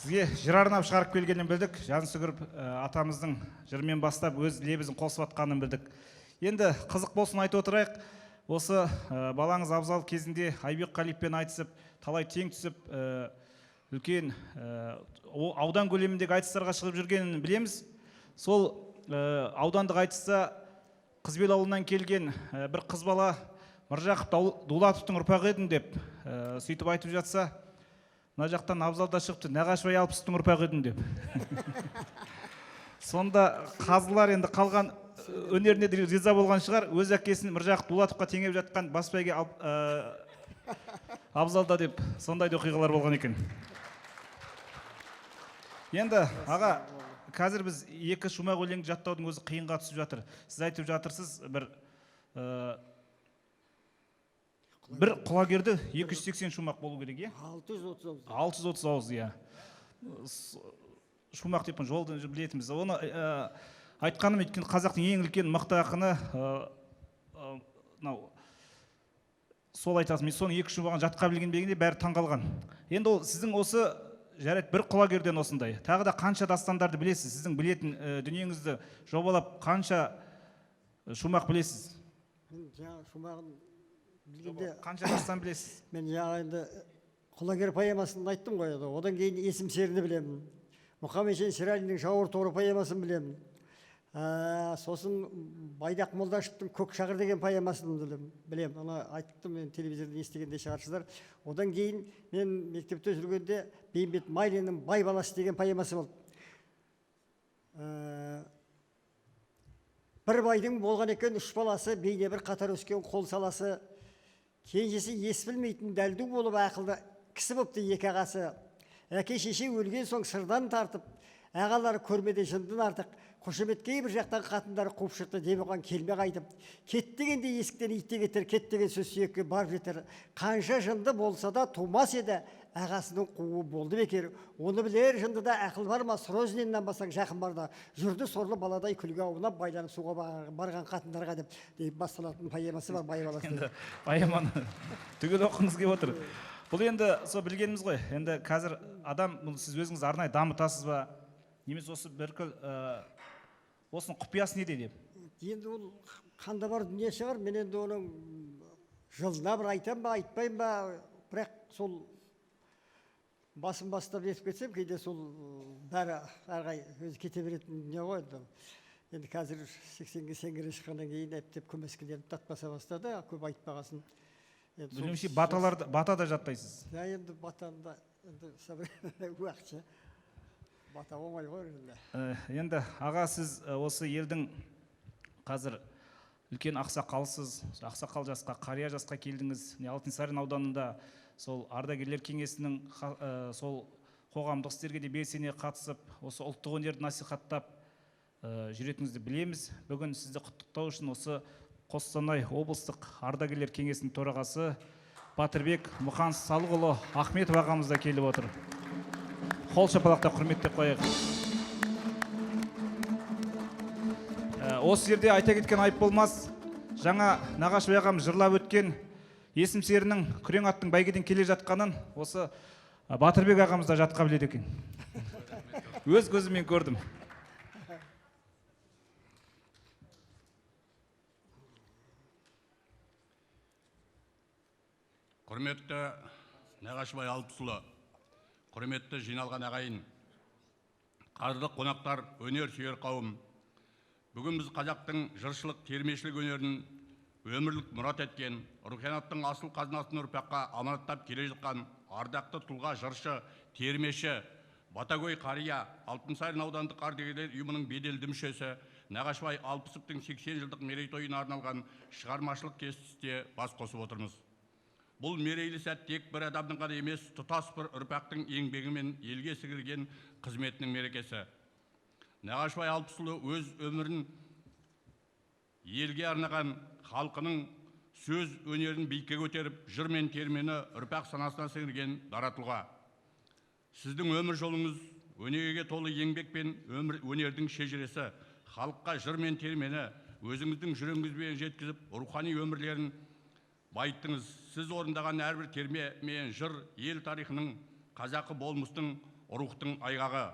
Сізге жыр арнап шығарып келгенін білдік. Жансүгіров атамыздың жырмен бастап өз лебізін қосып атқанын білдік. Енді қызық болсын айтып отырайық. Осы балаңыз абзал кезінде Айбек Қалиппен айтысып, талай тең түсіп, үлкен аудан көлеміндегі айтыстарға шығып жүргенін білеміз. Сол аудандық айтыста Қызбел ауылынан келген бір қыз бала Мыржақып Дулатовтың ұрпағы едім деп сөйтіп айтып жатса, мына жақтан абзалда шығыпты, Нағашыбай Алпыстың ұрпағы едім деп. Сонда қазылар енді қалған өнеріне де риза болған шығар, өз әкесін Мыржақып Дулатовқа теңеп жатқан басбайге абзалда деп сондай оқиғалар болған екен. Енді аға, қазір біз екі шумақ өлеңді жаттаудың өзі қиынға түсіп жатыр. Сіз айтып жатырсыз, бір құлагерді 280 шумақ болу керек, е? 630 ауыз, е. Шумақ депін жолды білетіміз. Оны айтқаным, өйткені қазақтың ең үлкен мықты ақыны, сол айтасыз, мен соны екі шумағын жатқа білген бегенде бәрі таңғалған. Енді ол сіздің осы жарайды бір құлагерден осындай. Тағы да қанша дастандарды білесіз? Сіздің білетін дүниеңізді жобалап қанша шумақ білесіз?
Мен жаңа шумағын білгенде
қанша дастан білесіз?
мен жаңа енді құлагер поэмасын айттым ғой. Одан кейін есім серіні білемін. Мұхамеджан Шералиннің Жауыр торы поэмасын білемін. Сосын Байдақ Молдашевтың Көк шағыр деген поэмасын білемін. Оны айттым, мен телевизордан естігенде шығарсыздар. Одан кейін мен мектепте жүргенде Бейімбет Майлиннің Бай баласы деген поэмасы болды. Бір байдың болған екен үш баласы, бейне бір қатар өскен қол саласы. Кенжесі ес білмейтін дәлду болып ақылды кісі бопты екі ағасы. Әке шеше өлген соң сырдан тартып, ағалары көрмеде жындын артық. Қошеметке бір жақтан қатындары қуып шықты деп оған келме қайтып. Кет дегенде есіктен итте кетер, кет деген сөз сүйекке барып жетер. Қанша жынды болса да тумас еді, ағасының қуы болды бекер. Оны білер жындыда ақыл бар ма, сұр өзінен басаң жақын барда. Жүрді сорлы баладай күлге аунап, байланып суға барған қатындарға деп басталатын поэмасы бар, Бай баласы.
Поэманы түгел оқыңыз келіп отыр. Бұл енді сол білгеніміз ғой. Енді қазір адам, сіз өзіңіз арнайы дамытасыз ба? Немесе осы біркіл осының құпиясы неде деп?
Енді ол қанда бар дүние шығар, мен енді оның жылына бір айтам ба, айтпайым ба, бірақ сол басын бастап етіп кетсем, кейде сол бәрі әрғай өзі кете беретін дүние ғой. Енді қазір 80-ге сеңгіре шыққаннан кейін әптеп көмескіленіп татпаса бастады, көп айтпағасын.
Білімше бата да жаттайсыз?
Енді батанда уақытша. Бата оңай ғой енді.
Енді аға, сіз осы елдің қазір үлкен ақсақалсыз, ақсақал жасқа, қария жасқа келдіңіз. Алтынсарин ауданында сол ардагерлер кеңесінің сол қоғамдық істерге де белсене қатысып, осы ұлттық өнерді насихаттап жүретініңізді білеміз. Бүгін сізді құттықтау үшін осы Қостанай облыстық ардагерлер кеңесінің төрағасы Батырбек Мұқан Салғұлы Ахметов ағамыз да келіп отыр. Қол шапалақта құрметтеп қояйық. Осы жерде айта кеткен айып болмас. Жаңа Нағашыбай ағам жырлап өткен есім серінің күрең аттың бәйгеден келе жатқанын осы Батырбек ағамыз да жатқа біледі екен. Өз көзіммен көрдім.
Құрметті Нағашыбай Алпысұлы, құрметті жиналған ағайын, қадірлі қонақтар, өнер сүйер қауым. Бүгін біз қазақтың жыршылық, термешілік өнерін өмірлік мұрат еткен, руханияттың асыл қазынасын ұрпаққа аманаттап келе жатқан ардақты тұлға жыршы, термеші, Батагөй қария, Алтынсарин аудандық ардагерлер ұйымының беделді мүшесі Нағашыбай Алпысовтың 80 жылдық мерейтойына арналған шығармашылық кестісте бас қосып отырмыз. Бұл мерейлі сәт тек бір адамның ғана емес, тұтас бір ұрпақтың еңбегі мен елге сіңірген қызметінің мерекесі. Нағашыбай Алпысұлы өз өмірін елге арнаған, халқының сөз өнерін биікке көтеріп, жыр мен термені ұрпақ санасына сіңірген дара тұлға. Сіздің өмір жолыңыз өнегеге толы еңбек пен өнердің шежіресі, халыққа жыр мен термені өзіңіздің жүрегіңізбен жеткізіп, рухани өмірлерін байыттыңыз. Сіз орындаған әрбір терме мен жыр ел тарихының, қазақы болмыстың, рухтың айғағы.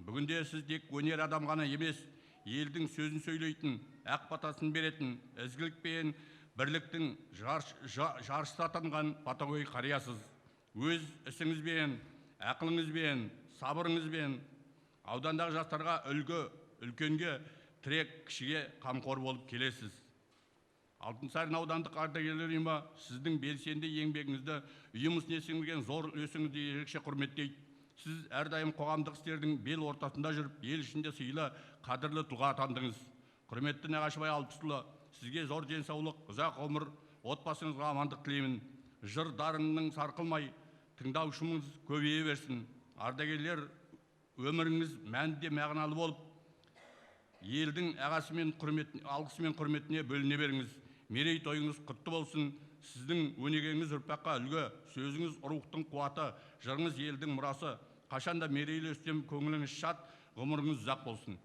Бүгінде сіз тек өнер адам ғана емес, елдің сөзін сөйлейтін, ақ батасын беретін, ізгілік пен бірліктің жаршысы атанған батагөй қариясыз. Өз ісіңізбен, ақылыңызбен, сабырыңызбен аудандағы жастарға үлгі, үлкенге тірек, кішіге қамқор болып келесіз. Алтынсарин аудандық ардагерлер ұйымы сіздің белсенді еңбегіңізді, ұйымыз сіңірген зор үлесіңізді ерекше құрметтейді. Сіз әрдайым қоғамдық істердің бел ортасында жүріп, ел ішінде сыйлы, қадірлі тұлға атандыңыз. Құрметті Нағашыбай Алпысұлы, сізге зор денсаулық, ұзақ ғұмыр, отбасыңызға амандық тілеймін. Жыр дарынының сарқылмай, тыңдаушымыз көбейе берсін. Ардагерлер өміріңіз мәнді мағыналы болып, елдің алғысы мен құрметіне бөліне беріңіз. Мерейтойыңыз құтты болсын. Сіздің өнегеңіз ұрпаққа үлгі, сөзіңіз рухтың қуаты, жырыңыз елдің мұрасы. Қашанда мерейлі үстем, көңіліңіз шат, ғұмырыңыз ұзақ болсын.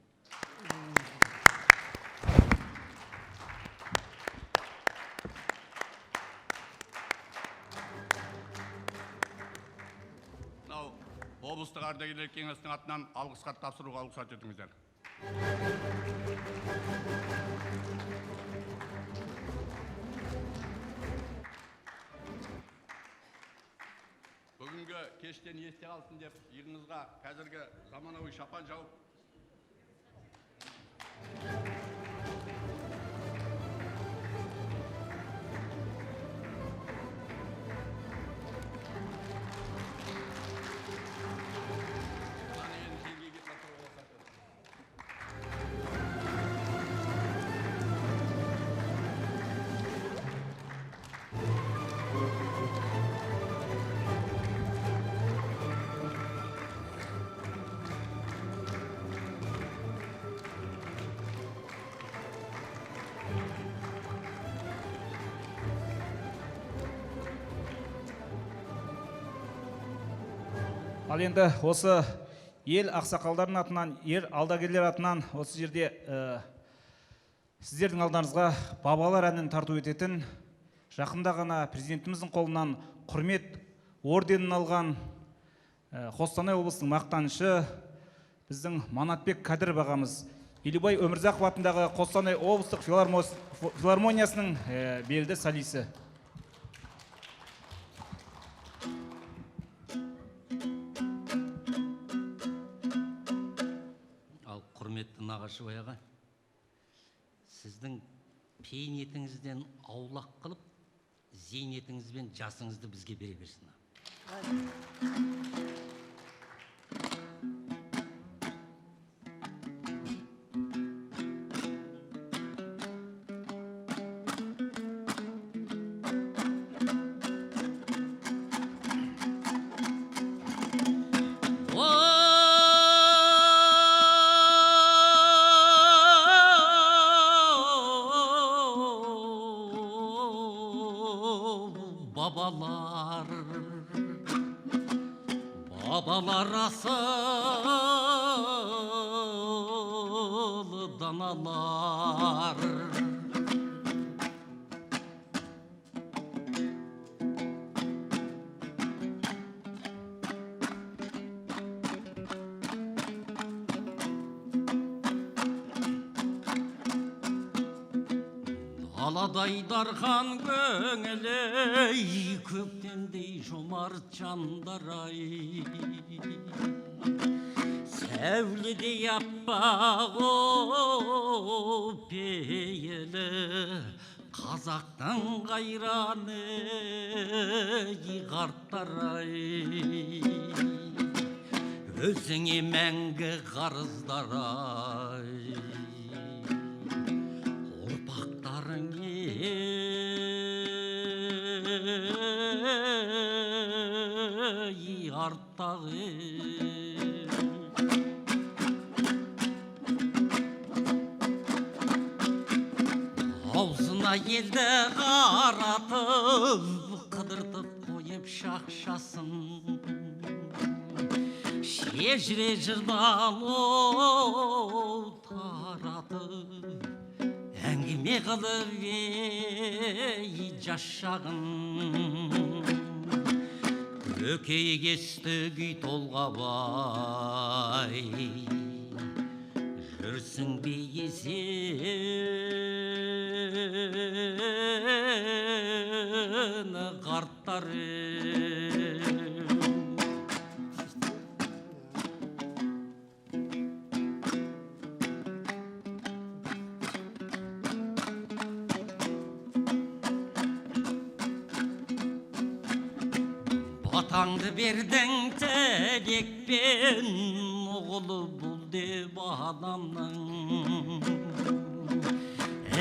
Облыстық ардагерлер кеңесінің атынан алғыс хат тапсыруға рұқсат етіңіздер. Бүгінгі кештен есте қалсын деп, иығыңызға қазіргі заманауи шапан жауып,
Ал енді осы ел ақсақалдарының атынан, ер алдагерлер атынан осы жерде сіздердің алдарыңызға бабалар әнін тарту ететін, жақында ғана президентіміздің қолынан құрмет орденін алған Қостанай облысының мақтанышы біздің Манатбек Кәдіров ағамыз, Елубай Өмірзақов атындағы Қостанай облыстық филармониясының белді солисі.
Құрметті Нағашыбай аға, сіздің пейнетіңізден аулақ қылып, зейнетіңізбен жасыңызды бізге бере берсін. Babalar asılı danalar, Aladay darхан көңілей, көктемдей жомарт жандар-ай. Сәуледей аппақ оп пейілі, қазақтың қайраны қарттар-ай. Өзіңе мәңгі қарыздар-ай. Арттағы аузына елді қаратып, қыдыртып қойып шақшасын, шежіре жырдан таратып, әңгіме не қылып ей жас шағын өкей кесті күй толғабай жүрсің бейгесен қарттарым Батаңды бердің тілекпен оғылы бұл деп адамның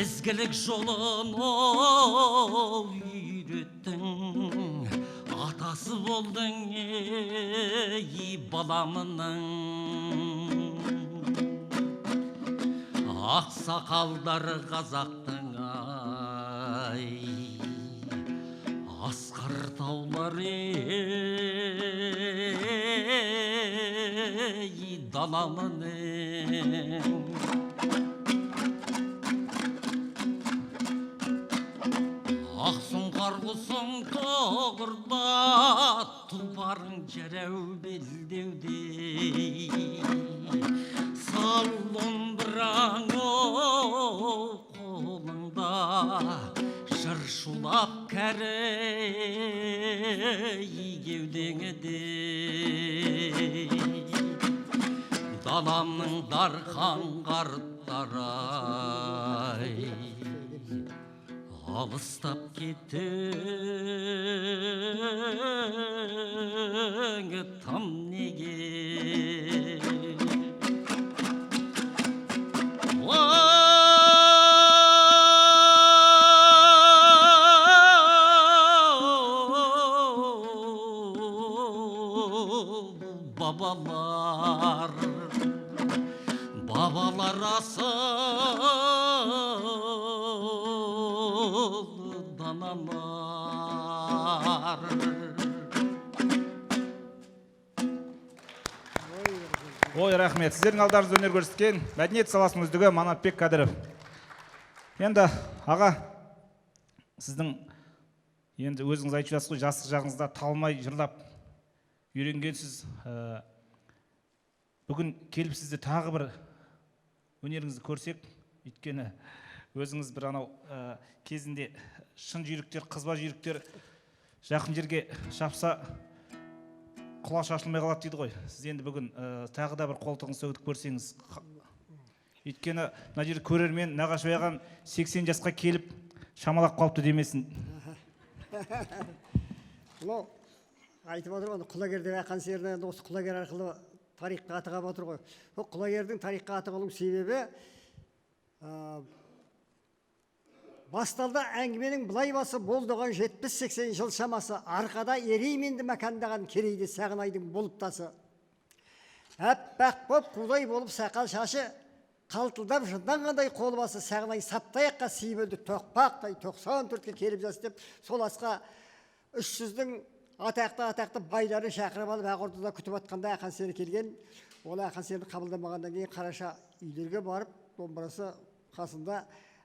ізгілік жолын үйреттің атасы болдың ей баламының ақсақалдар қазақтың ай асқар таулар ей даламының ақсың қарғысың тоғырда тұлпарың жәреу белдеуде сал домбыраң қолыңда жыр шулап кәрі кеудеңде даламның дархан қарттарай алыстап кеттің там неге Babalar asıl danalar
Ой, рахмет. Сіздердің алдарыңызда өнер көрсеткен мәдениет саласының үздігі Манатбек Кәдіров. Енді, аға, сіздің енді өзіңіз айтып жатсыз ғой, жастық жағыңызда талмай жырлап үйренгенсіз. Бүгін келіп сізді тағы бір өнеріңізді көрсек, өйткені өзіңіз бір анау кезінде шын жүйріктер, қызба жүйріктер жақын жерге шапса құлақ шашылмай қалады дейді ғой. Сіз енді бүгін тағы да бір қолтығын сөгітіп көрсеңіз. Өйткені мына жерде көрермен Нағашыбай ағам 80 жасқа келіп шамалап қалыпты демесін.
Мынау айтып отыр ғой, құлагер деп ақан серінен осы құлагер арқылы тарихқа атығап отыр ғой. Бұл құлагердің тарихқа атығының себебі басталда әңгіменің бұлай басы болдыған 70-80 жыл шамасы арқада ерейменді мәкандаған керейді сағынайдың болып тасы. Әппақ боп қудай болып сақал шашы қалтылдап жынданғандай қол басы сағынай саптаяққа сыйбөлді тоқпақтай 94-ке келіп жасы деп сол асқа 300-дің атақты байларын шақырып алып Ақ-Ордада күтіп атқанда Ақан сері келген. Ол Ақан серіні қабылдамағаннан кейін Қараша үйлерге барып, домбырасы қасында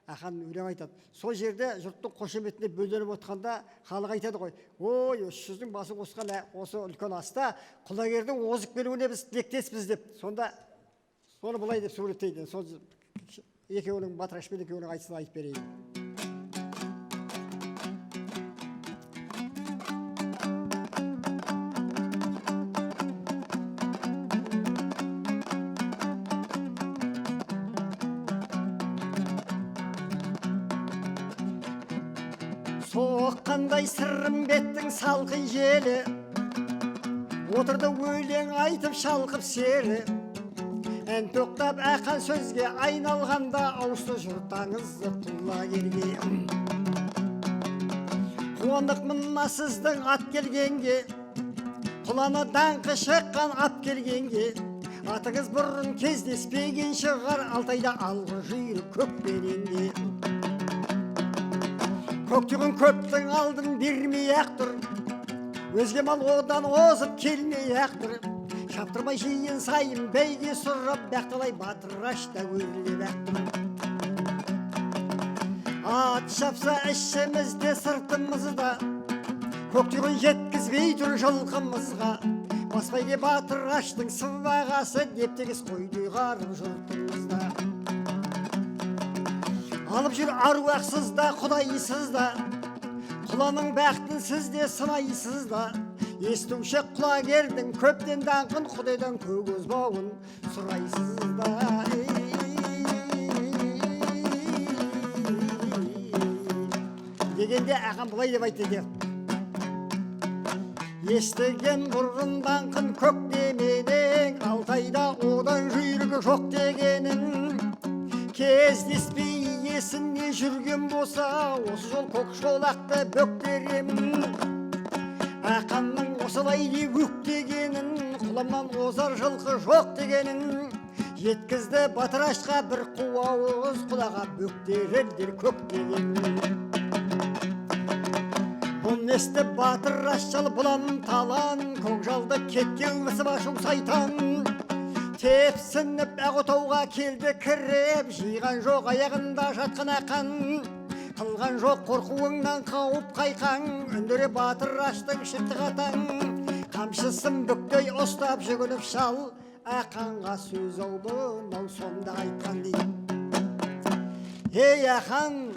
Ақан өлең айтады. Сол жерде жұрттың қошеметіне бөленіп отқанда халық айтады ғой, ой, 300-дің басы қосқан осы үлкен аста құлагердің озып келуіне біз тілектеспіз деп. Сонда соны былай деп суреттейді. Сол екеуінің Батырашпен екеуінің айтысын айтып берейін. Соққандай сырым беттің салқын желі, отырды өлең айтып шалқып сері. Ән тоқтап Ақан сөзге айналғанда ауысты жұртаңызды құлагерге. Қуандық мына сіздің ат келгенге, құланы даңқы шыққан ат келгенге. Атыңыз бұрын кездеспеген шығар, Алтайда алғы жүйрік көкпененге. Көктігін көптің алдын бермей-ақ тұр, өзге мал одан озып келмей-ақ тұр. Шаптырмай жиын сайын бәйге сұрап, бәқталай Батырашта өрлеп-ақ тұр. ат шапса ішімізде сыртымызда, көктеген жеткізбей тұр жылқымызға. Баспайге батыр аштың сыбағасы, дептегіз қойды қарым жұртымызда. Алып жүр аруақсыз да, құдайсыз да, құланың бәқтін сізде сынайсыз да. Естуші құлагердің көптен даңқын, құдайдан көгөз бауын сұрайсыз да. Дегенде ағам бұлай деп айтты дер. Естіген бұрын даңқын көк деменің, Алтайда одан жүйрігі жоқ дегенін. Кездеспей есіне жүрген болса, осы жол көк жолақты бөктеремін. Ақанның осылай деп өк дегенін, құламнан озар жылқы жоқ дегенін. Жеткізді батырашқа бір қу ауыз, құлаға бөктерер дер көк дегенін. Бұны естіп батыр ашчал бұлан талан, көкжалды кеткен қысып ашу сайтан. Тепсініп Ағотауға келді кіріп, жиған жоқ аяғында жатқан ақан. Қылған жоқ қорқуыңнан қауып қайқан, үндірі батыр аштың шықты қатаң. Қамшысын бүктей ұстап жүгініп шал, ақанға сөз аулын ал сонда айтқан дейді. Ей ақан,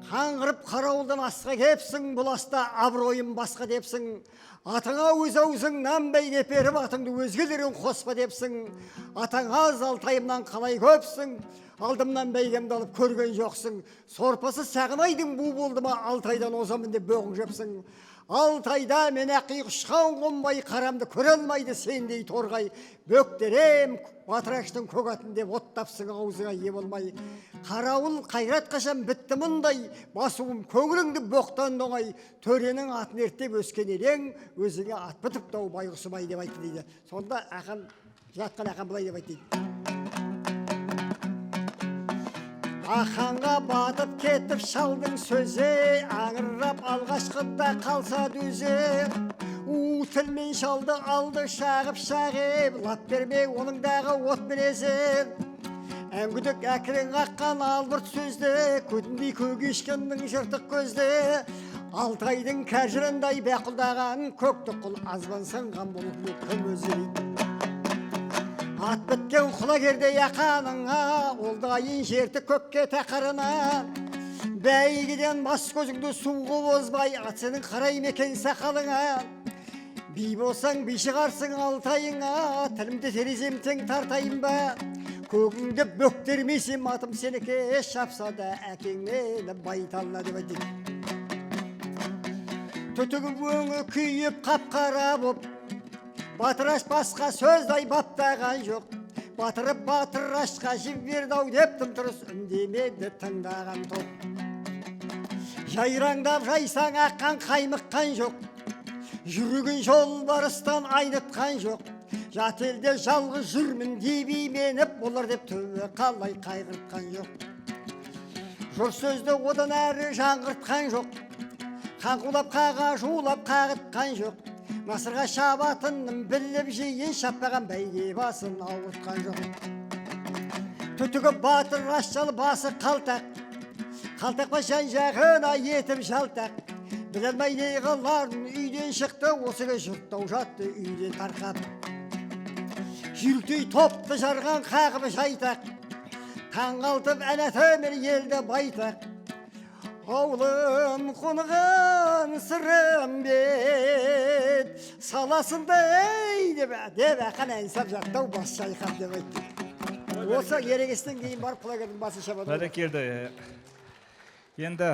қаңғырып қарауылдан асқа кепсің, бұл аста абыройым басқа депсің. Атыңа өз аузыңнан бәйгеп беріп, атыңды өзгелерін қоспа депсің. Атаң аз, Алтайымнан қалай көпсің, алдымнан бәйгемді алып көрген жоқсың. Сорпасы сағынайдың бұл болды ма, Алтайдан озамын деп бөғің жепсің. Алтайда мен ақи құшқан қонбай, қарамды көре алмайды сендей торғай. Бөктерем батыраштың көк атын деп оттапсың, аузыңа ие болмай. Қарауыл қайрат қашан бітті мұндай, басуым көңіліңді боқтан доңай. Төренің атын ерттеп өскен ерең, өзіңе ат бітіп дау байғұсымай деп айтты дейді. Сонда ақан, жатқан ақан былай деп айтты дейді. Ақанға батып кетіп шалдың сөзі, аңырап алғашқыда қалса дүзі. Тілмен шалды алды шағып, лап бермей оныңдағы от бірезі. Әңгүдік әкірің аққан албырт сөзді, көтіндей көгешкеннің жыртық көзді. Алтайдың кәжіріндай бәқылдаған, көкті құл азбан сынған болып өткім өзі. Ат біткен құлагердей ақаныңа, олдайын жерді көкке тақырына. Бәйгеден бас көзіңді суғы бозбай, ат сенің қарай мекен сақалыңа. Би болсаң би шығарсың Алтайыңа, тілімді терезем тең тартайын ба. Көгіңді бөктермесем атым сеніке, шапса да әкеңнен байталына деп айтты. Түтігі өңі күйіп қап-қара боп, батыраш басқа сөздай баптаған жоқ. Батырып батырашқа жіберді-ау деп тым-тұрыс үндемеді тыңдаған топ. Жайраңдап жайсаң аққан қаймыққан жоқ, жүрегін жол барыстан айнытқан жоқ. Жат елде жалғыз жүрмін деп именіп, болар деп түбі қалай қайғыртқан жоқ. Жұрт сөзді одан әрі жаңғыртқан жоқ, қаңқулап қаға жулап қағытқан жоқ. Насырға шабатынын біліп жиын, шаппаған бәйге басын ауыртқан жоқ. Түтігі батыр ашчал басы қалтақ, қалтақпа жан жағына етіп жалтақ. Білелмай не қыларын үйден шықты, осыға жұрттау жатты үйден тарқап. Жүріктей топты жарған қағып жайтақ, таңғалтып әнәтімір елді байтақ. Аулым қонған сырым бет, саласында ей деп әқан әнсап жақтау бас шайқап деп айтты. Осы ерегестен кейін барып құлагердің басы шабады.
Бәрекелді. Енді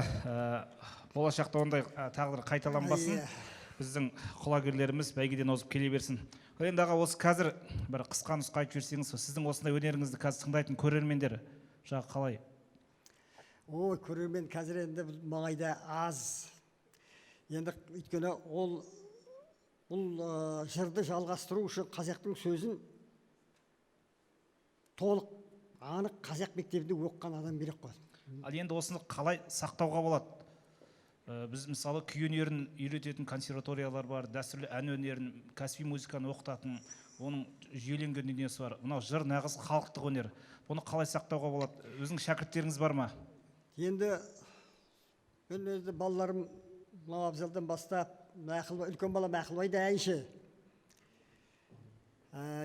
болашақта ондай тағдыр қайталанбасын. Біздің құлагерлеріміз бәйгеден озып келе берсін. Енді аға, осы қазір бір қысқа нұсқа айтып жіберсеңіз, сіздің осындай өнеріңізді қазір тыңдайтын көрермендер жағы қалай?
Ой, көрермен қазір енді маңайда аз. Енді өйткені бұл жырды жалғастыру үшін қазақтың сөзін толық анық қазақ мектебінде оқыған адам керек қой.
Ал енді осыны қалай сақтауға болады? Біз мысалы күй өнерін үйрететін консерваториялар бар, дәстүрлі ән өнерін, кәсіби музыканы оқытатын, оның жүйеленген дүниесі бар. Мынау жыр нағыз халықтық өнер. Бұны қалай сақтауға болады? Өзің шәкірттеріңіз бар ма?
Енді мен өзі балаларым мынау абзалдан бастап үлкен балам Ақылбай да әнші.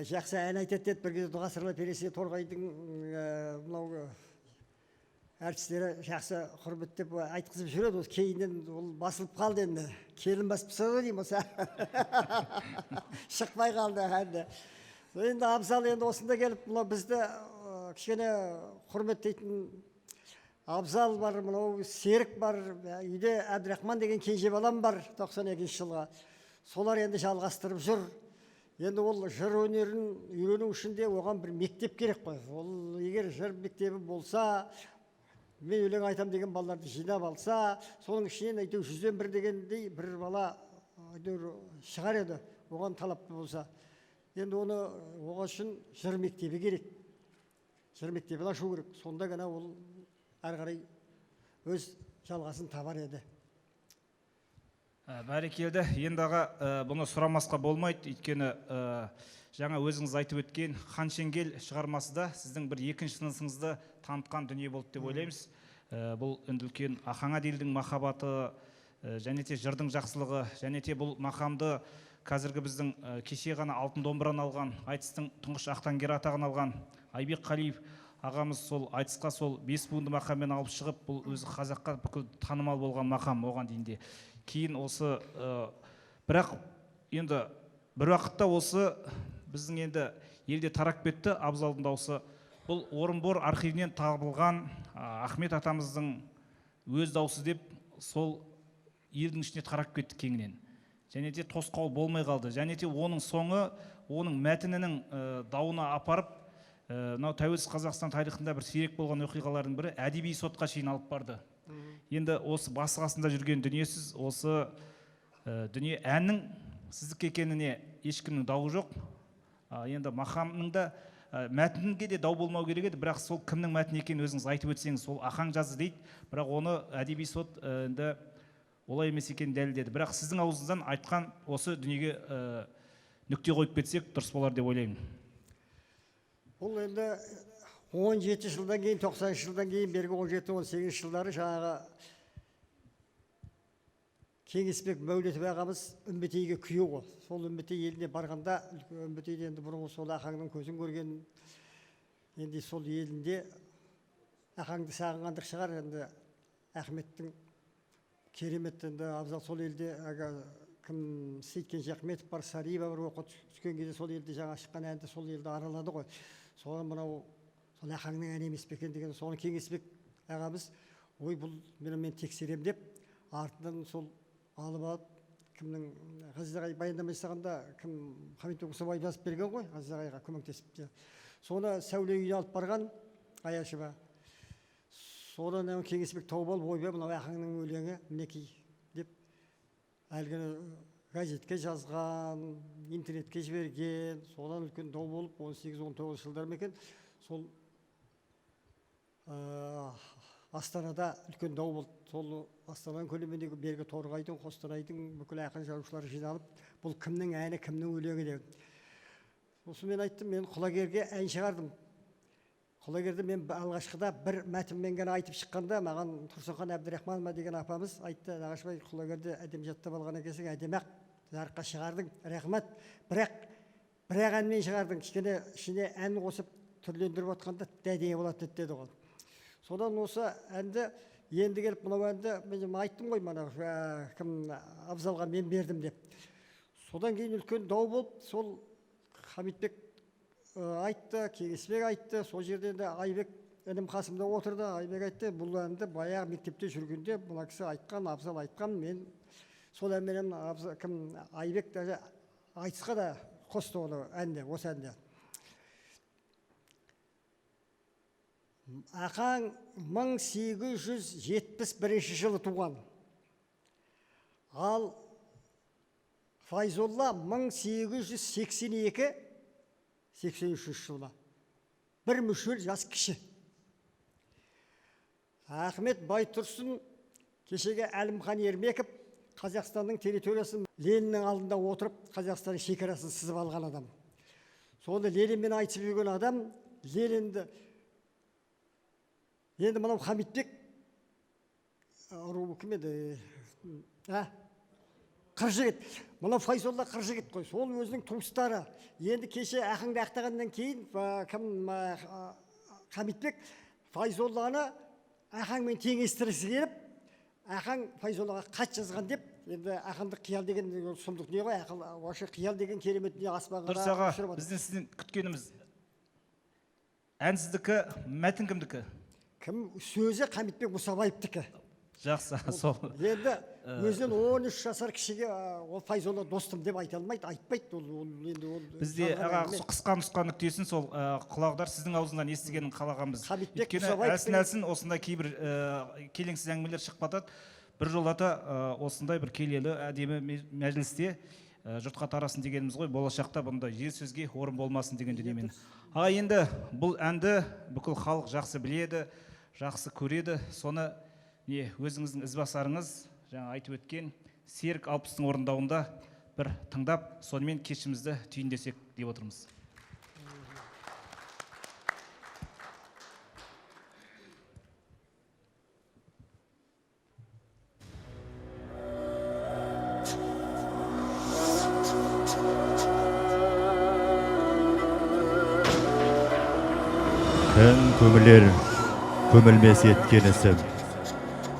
Жақсы ән айтады деді, бір кезде дұға сырлап бересе торғайдың мынау әртістері жақсы құрметтеп айтқызып жүреді. Осы кейіннен ол басылып қалды енді. Келін басып тастады деймін осы. Шықпай қалды әнді. Енді абзал енді осында келіп, мынау бізді кішкене құрметтейтін абзал бар, мынау Серік бар, үйде Әбдірахман деген кенже балам бар 92 жылға. Солар енді жалғастырып жүр. Енді ол жыр өнерін үйрену үшін де оған бір мектеп керек қой. Ол егер жыр мектебі болса, мен өлең айтам деген балаларды жинап алса, соның ішінен әйтеу 100-ден 1 дегендей бір бала шығар еді, оған талапты болса. Енді оны оған үшін жыр мектебі керек. Жыр мектебін ашу керек. Сонда ғана ол әрі қарай өз жалғасын табар еді.
Бәрекелді. Енді аға, бұны сұрамасқа болмайды. Өйткені жаңа өзіңіз айтып өткен Хан Шеңгел шығармасы да сіздің бір екінші тынысыңызды танытқан дүние болды деп ойлаймыз. Бұл үлкен Ахаңа делдің махаббаты, және те жырдың жақсылығы, және те бұл мақамды қазіргі біздің кеше ғана алтын домбыраны алған, айтыстың тұңғыш ақтаңгері атағын алған Айбек Қалиев ағамыз сол айтысқа сол 5 буынды мақаммен алып шығып, бұл өзі қазаққа бүкіл танымал болған мақам оған дейінде. Кейін осы бірақ енді бір уақытта осы біздің енді елде тарап кетті абзалдың дауысы. Бұл Орынбор архивінен табылған Ахмет атамыздың өз дауысы деп сол елдің ішіне тарап кетті кеңінен. Және де тосқауыл болмай қалды. Және де оның соңы, оның мәтінінің дауына апарып, мынау тәуелсіз Қазақстан тарихында бір сирек болған оқиғалардың бірі әдеби сотқа шейін алып барды. Енді осы басы қасында жүрген дүниесіз, осы дүние әннің сіздік екеніне ешкімнің дауы жоқ. Енді мақамның да мәтінге де дау болмау керек еді, бірақ сол кімнің мәтіні екенін өзіңіз айтып өтсеңіз, сол Ахаң жазды дейді, бірақ оны әдеби сот енді олай емес екенін дәлелдеді. Бірақ сіздің аузыңыздан айтқан осы дүниеге нүкте қойып кетсек дұрыс болар деп ойлаймын.
Бұл енді 17 жылдан кейін, 90 жылдан кейін, бергі 17-18 жылдары жаңағы Кеңесбек Мәулетов ағамыз Үмбетейге күйеу ғой. Сол Үмбетей еліне барғанда, Үмбетейде енді бұрынғы сол Ахаңның көзін көрген, енді сол елінде Ахаңды сағынғандық шығар, енді Ахметтің керемет, енді абзал сол елде кім Сейткен Жақметов бар, Сариева бар, оқы түскен кезде сол елде жаңа шыққан әнді сол елді аралады ғой. Соған мынау сол Ахаңның әні емес пе екен деген, соны Кеңесбек ағамыз, ой бұл мен тексерем деп, артынан сол алып алып, кімнің Ғазизағай баяндама жасағанда, кім Хамит Өксібай жазып берген ғой, Ғазизағайға көмектесіп. Соны Сәуле үйіне алып барған Аяшева. Содан Кеңесбек тауып алып, ойбай мынау Ахаңның өлеңі мінекей деп, әлгіні газетке жазған, интернетке жіберген, содан үлкен дау болып 18-19 жылдар ма екен, сол Астанада үлкен дау болды. Сол Астананың көлеміндегі бергі Торғайдың, Қостанайдың бүкіл ақын жазушылары жиналып, бұл кімнің әні, кімнің өлеңі деп. Сосын мен айттым, мен құлагерге ән шығардым. Құлагерді мен алғашқыда бір мәтінмен ғана айтып шыққанда, маған Тұрсынхан Әбдірахманова деген апамыз айтты, Нағашыбай, құлагерді әдем жаттап алған екенсің, әдемі-ақ жарыққа шығардың, рахмат. Бірақ әнмен шығардың, кішкене ішіне ән қосып түрлендіріп отқанда дәдеңе болады деді ғой. Содан осы әнді енді келіп, мынау әнді мен айттым ғой, мана кім абзалға мен бердім деп. Содан кейін үлкен дау болып, сол Хамитбек айтты, Кеңесбек айтты, сол жерде де Айбек інім қасымда отырды. Айбек айтты, бұл әнді баяғы мектепте жүргенде мына кісі айтқан, абзал айтқан, мен сол әнменен Айбек айтысқа да қосты оны әнде, осы әнде. Ахаң 1871 жылы туған. Ал Файзолла 1882-83 жылы. Бір мүшел жас кіші. Ахмет Байтұрсын кешеге Әлімхан Ермеков Қазақстанның территориясын Лениннің алдында отырып, Қазақстанның шекарасын сызып алған адам. Соны Ленинмен айтып жүрген адам, Ленинді енді мынау Хамитбек ру кім еді? Қыржігіт. Мына Файзолла Қыржігіт қой. Сол өзінің туыстары. Енді кеше ақынды ақтағаннан кейін кім Хамитбек Файзолланы ақаңмен теңестіргісі келіп, ақаң Файзоллаға хат жазған деп, енді ақындық қиял деген сұмдық не ғой, вообще қиял деген керемет не аспанға
дұрыс аға, біздің сізден күткеніміз ән сіздікі, мәтін кімдікі?
Кім сөзі Хамитбек Мұсабаевтікі.
Жақсы, сол.
Енді өзінен 13 жасар кішіге ол Файзолла достым деп айта алмайды, айтпайды.
Бізде аға қысқа нұсқа нүктесін сол құлағдар сіздің аузынан естігенін қалағанбыз. Өйткені әлсін осындай кейбір келеңсіз әңгімелер шығып жатады. Бір жолата осындай бір келелі әдемі мәжілісте жұртқа тарасын дегеніміз ғой, болашақта бұндай жер сөзге орын болмасын деген дүниемен. Аға, енді бұл әнді бүкіл халық жақсы біледі, жақсы көреді. Соны өзіңіздің ізбасарыңыз жаңа айтып өткен Серік Алпыстың орындауында бір тыңдап, сонымен кешімізді түйіндесек деп отырмыз.
Тән көмілер, көмілмес еткен ісім.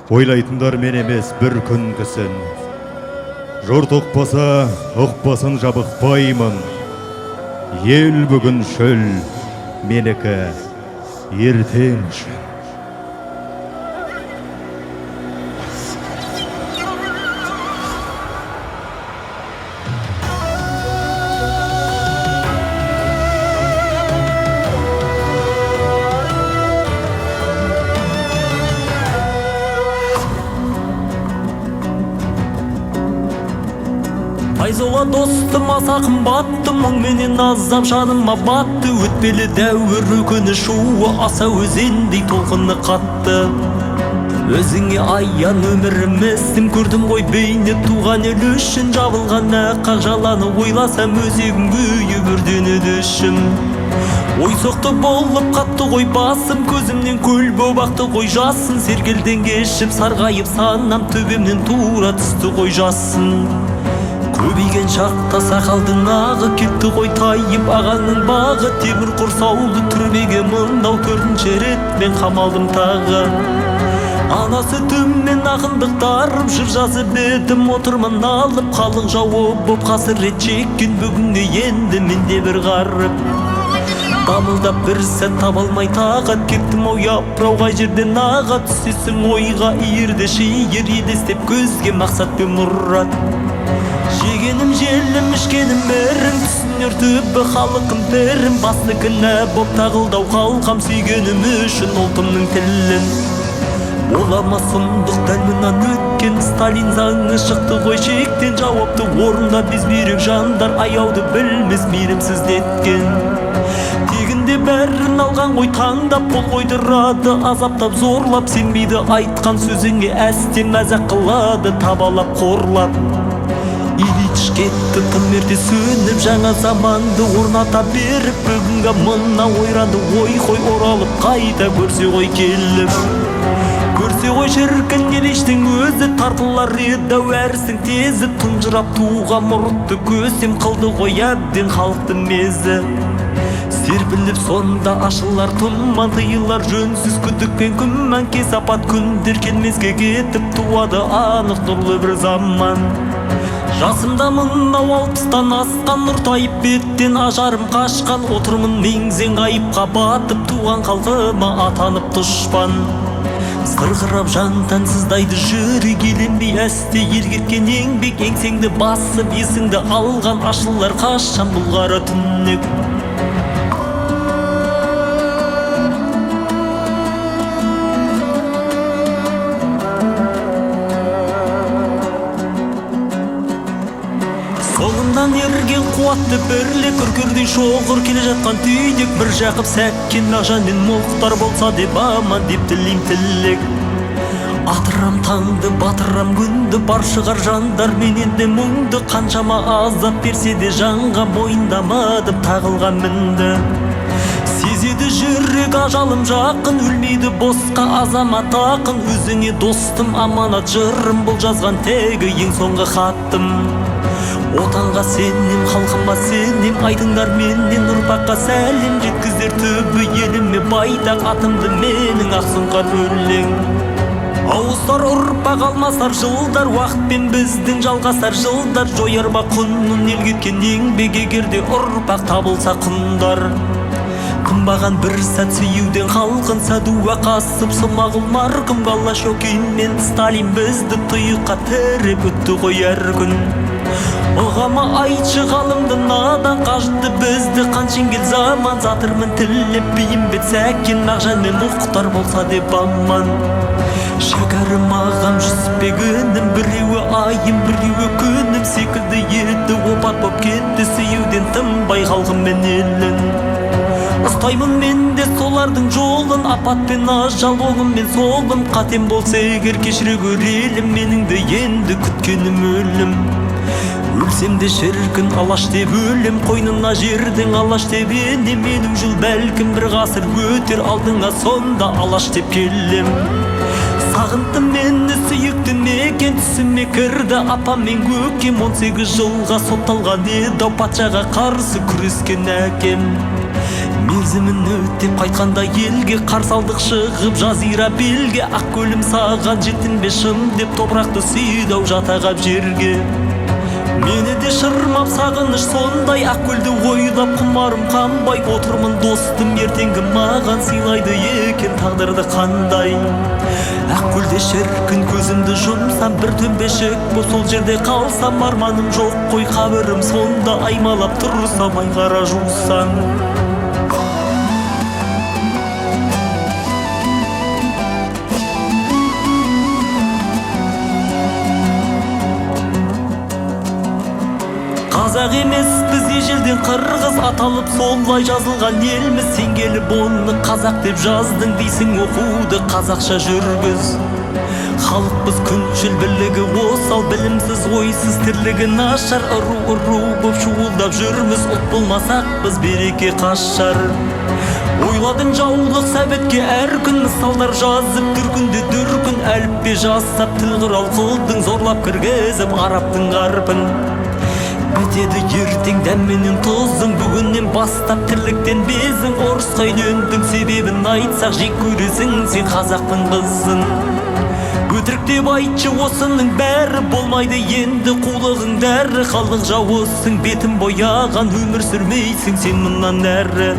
Ойлайтындар мен емес бір күн кісін. Жұрт ұқпасын жабықпаймын. Ел бүгін шөл, менікі ертең үшін.
Файзолла достым аса қымбатты, мұң менен азап жаныма батты. Өтпелі дәуір өкініш шуы аса өзендей толқыны қатты. Өзіңе аян өміріміздің көрдім ғой бейне туған ел үшін. Жабылған ақақ жаланы ойласам өзегім күйіп өртенеді ішім. Ой соқты болып қатты ғой басым, көзімнен көл боп ақты ғой жасын. Сергелден кешіп сарғайып санам, төбемнен тура түсті ғой жасын. Көбейген шақта сақалдың ағы кетті ғой тайып, ағаның бағы темір құрсаулы түрмеге мындау 4-ші рет мен қамалдым тағы. Ана сүтіммен ақындықтарым жыр жазып едім, отырмын алып халық жауы боп қасірет шеккен бүгінге енді менде бір ғарып. Дамылдап бір сәт таба алмай тағат кеттім ау япырау, қай жерден аға түсесің ойға, иірде шиыр елестеп көзге мақсат пен мұрат. Жегенім желім, ішкенім мәрім, түсінер түбі халықым бәрім. Басты кінә боп тағылдау қалқам, сүйгенім үшін ұлтымның тілін. Олама сұмдық дәл мұнан өткен, Сталин заңы шықты ғой шектен. Жауапты орында біз бүйрек жандар, аяуды білмес мейірімсіздеткен. Тегінде бәрін алған ғой таңдап, қол қойдырады азаптап зорлап. Сенбейді айтқан сөзіңе әстен мәзақ қылады, табалап қорлап. Ильич кетті тым ерте сөніп, жаңа заманды орната беріп, бүгінгі мына ойранды ой-хой оралып қайта көрсе ғой келіп. Көрсе ғой шіркін елештің өзі, тартылар еді әрісің тезі. Тұнжырап туған мұртты көсем қылды ғой әбден халықты мезі. Серпіліп сонда ашылар тұман, тыйылар жөнсіз күдік пен күмән. Кесапат күндер келмеске кетіп туады анық нұрлы бір заман. Жасымда мынау 60-тан асқан, нұртайып беттен ажарым қашқан. Отырмын меңзең ғайыпқа батып, туған халқыма атанып дұшпан. Сырғырап жантан сыздайды жүрек, еленбей әсте ел кеткен еңбек. Еңсеңді басып есіңді алған, ашылар қашан бұл қара түнек. Соңымнан ерген қуатты бірлік, үркердей шоғыр келе жатқан түйдек. бір жақып сәккен Мағжан мен Мұхтар болса деп аман деп тілейм тілек. Атырам таңды, батырам күнді, бар шығар жандар менен де мұңды. Қаншама азап берсе де жанға мойындамадым тағылған мінді. Сезеді Өлмейді жүрек ажалым жақын, өлмейді босқа азамат ақын. Өзіңе достым аманат жырым, бұл жазған тегі ең соңғы хаттым. Отанға сенем, халқыма сенем, айтыңдар менен ұрпаққа сәлем. Жеткіздер түбі еліме байтақ атымды менің ақсұңқар өлең. Ауыздар ұрпақ алмасар жылдар, уақытпен біздің жалғасар жылдар. Жояр ма құнын ел кеткен еңбек, егерде ұрпақ табылса құндар. Кымбаған бір сәт сүюден халқын, Сәдуа Қасым, Смағұл марқұм, Голощекин мен Сталин бізді тұйыққа тіреп өтті ғой әр күн. Оғама айтшы ғалымды надан, қажытты бізді қаншенгел заман. Затырмын тіліп бейімбет Сәкен, Мағжан мен Мұхтар болса деп аман. Шәкәрім ағам Жүсіпбек інім, біреуі айым біреуі күнім секілді еді, опат боп кетті сүюден тынбай халқым мен елін. Ұстаймын мен де солардың жолын, апат пен ажал оғым мен солым. Қатем болса егер кешіре көрелім, менің де енді күткенім өлім. Өлсем де шіркін алаш деп өлім, қойнына жердің алаш деп енем. Менің жыл бәлкім бір ғасыр өтер, алдыңа сонда алаш деп келем. Сағынтым мені сүйіктің мекен, түсіме кірді апам мен көкем. 18 жылға сотталған еді, патшаға қарсы күрескен әкем. Мерзімін өтеп қайтқанда елге, қарсы алдық шығып жазира белге. Ақ көлім саған жеттін бе шын деп, топырақты сүйді ау жатағап жерге. Мені де шырмап сағыныш сондай, ақ көлді ойлап құмарым қанбай. Отырмын достым ертеңгі маған сыйлайды екен тағдырды қандай. Ақ көлде шіркін көзімді жұмсам, бір төмбешік бұл сол жерде қалсам. Арманым жоқ қой қабірім сонда, аймалап тұрсам айғара жусам. Қазақ емес біз ежелден қырғыз, аталып солай жазылған елміз. Сен келіп оны қазақ деп жаздың дейсің, оқуды қазақша жүргіз. Халықпыз күншіл бірлігі осал, білімсіз ойсыз тірлігі нашар. Ұру боп шуылдап жүрміз, ұлт болмасақ біз береке қашар. Ойладың жаулық сәбетке әр күн, мысалдар жазып дүркінде дүркін. Әліппе жасап тіл құрал қылдың, зорлап кіргізіп арабтың қарпын. Бітеді ертең дәмменен тұзың, бүгіннен бастап тірліктен безің. Орысқа үйлендің себебін айтсақ, жек көресің сен қазақтың қызын. Өтірік деп айтшы осының бәрі, болмайды енді қулығың дәрі. Халық жауысың, бетін бояған, өмір сүрмейсің сен мұнан әрі.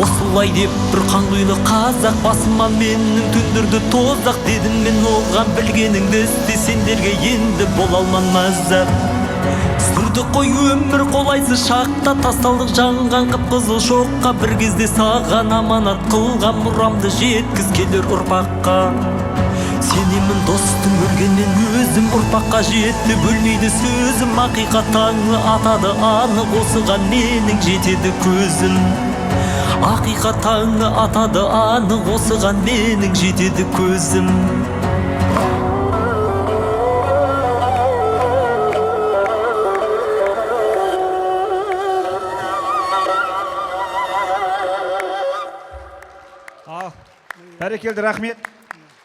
Осылай деп бір қанқұйлы қазақ, басыма менің түндірді тозақ. Дедім мен оған білгеніңді істе, сендерге енді бола алман мазақ. Сүрді қой өмір қолайсыз шақта, тасталдық жанған қып-қызыл шоққа. Бір кезде саған аманат қылған, мұрамды жеткіз келер ұрпаққа. Сенемін достым өлгенмен өзім, ұрпаққа жетті бөлмейді сөзім. Ақиқат таңы атады анық, осыған менің жетеді көзім. Ақиқат таңы атады анық, осыған менің жетеді көзім.
Бәрекелді, рахмет.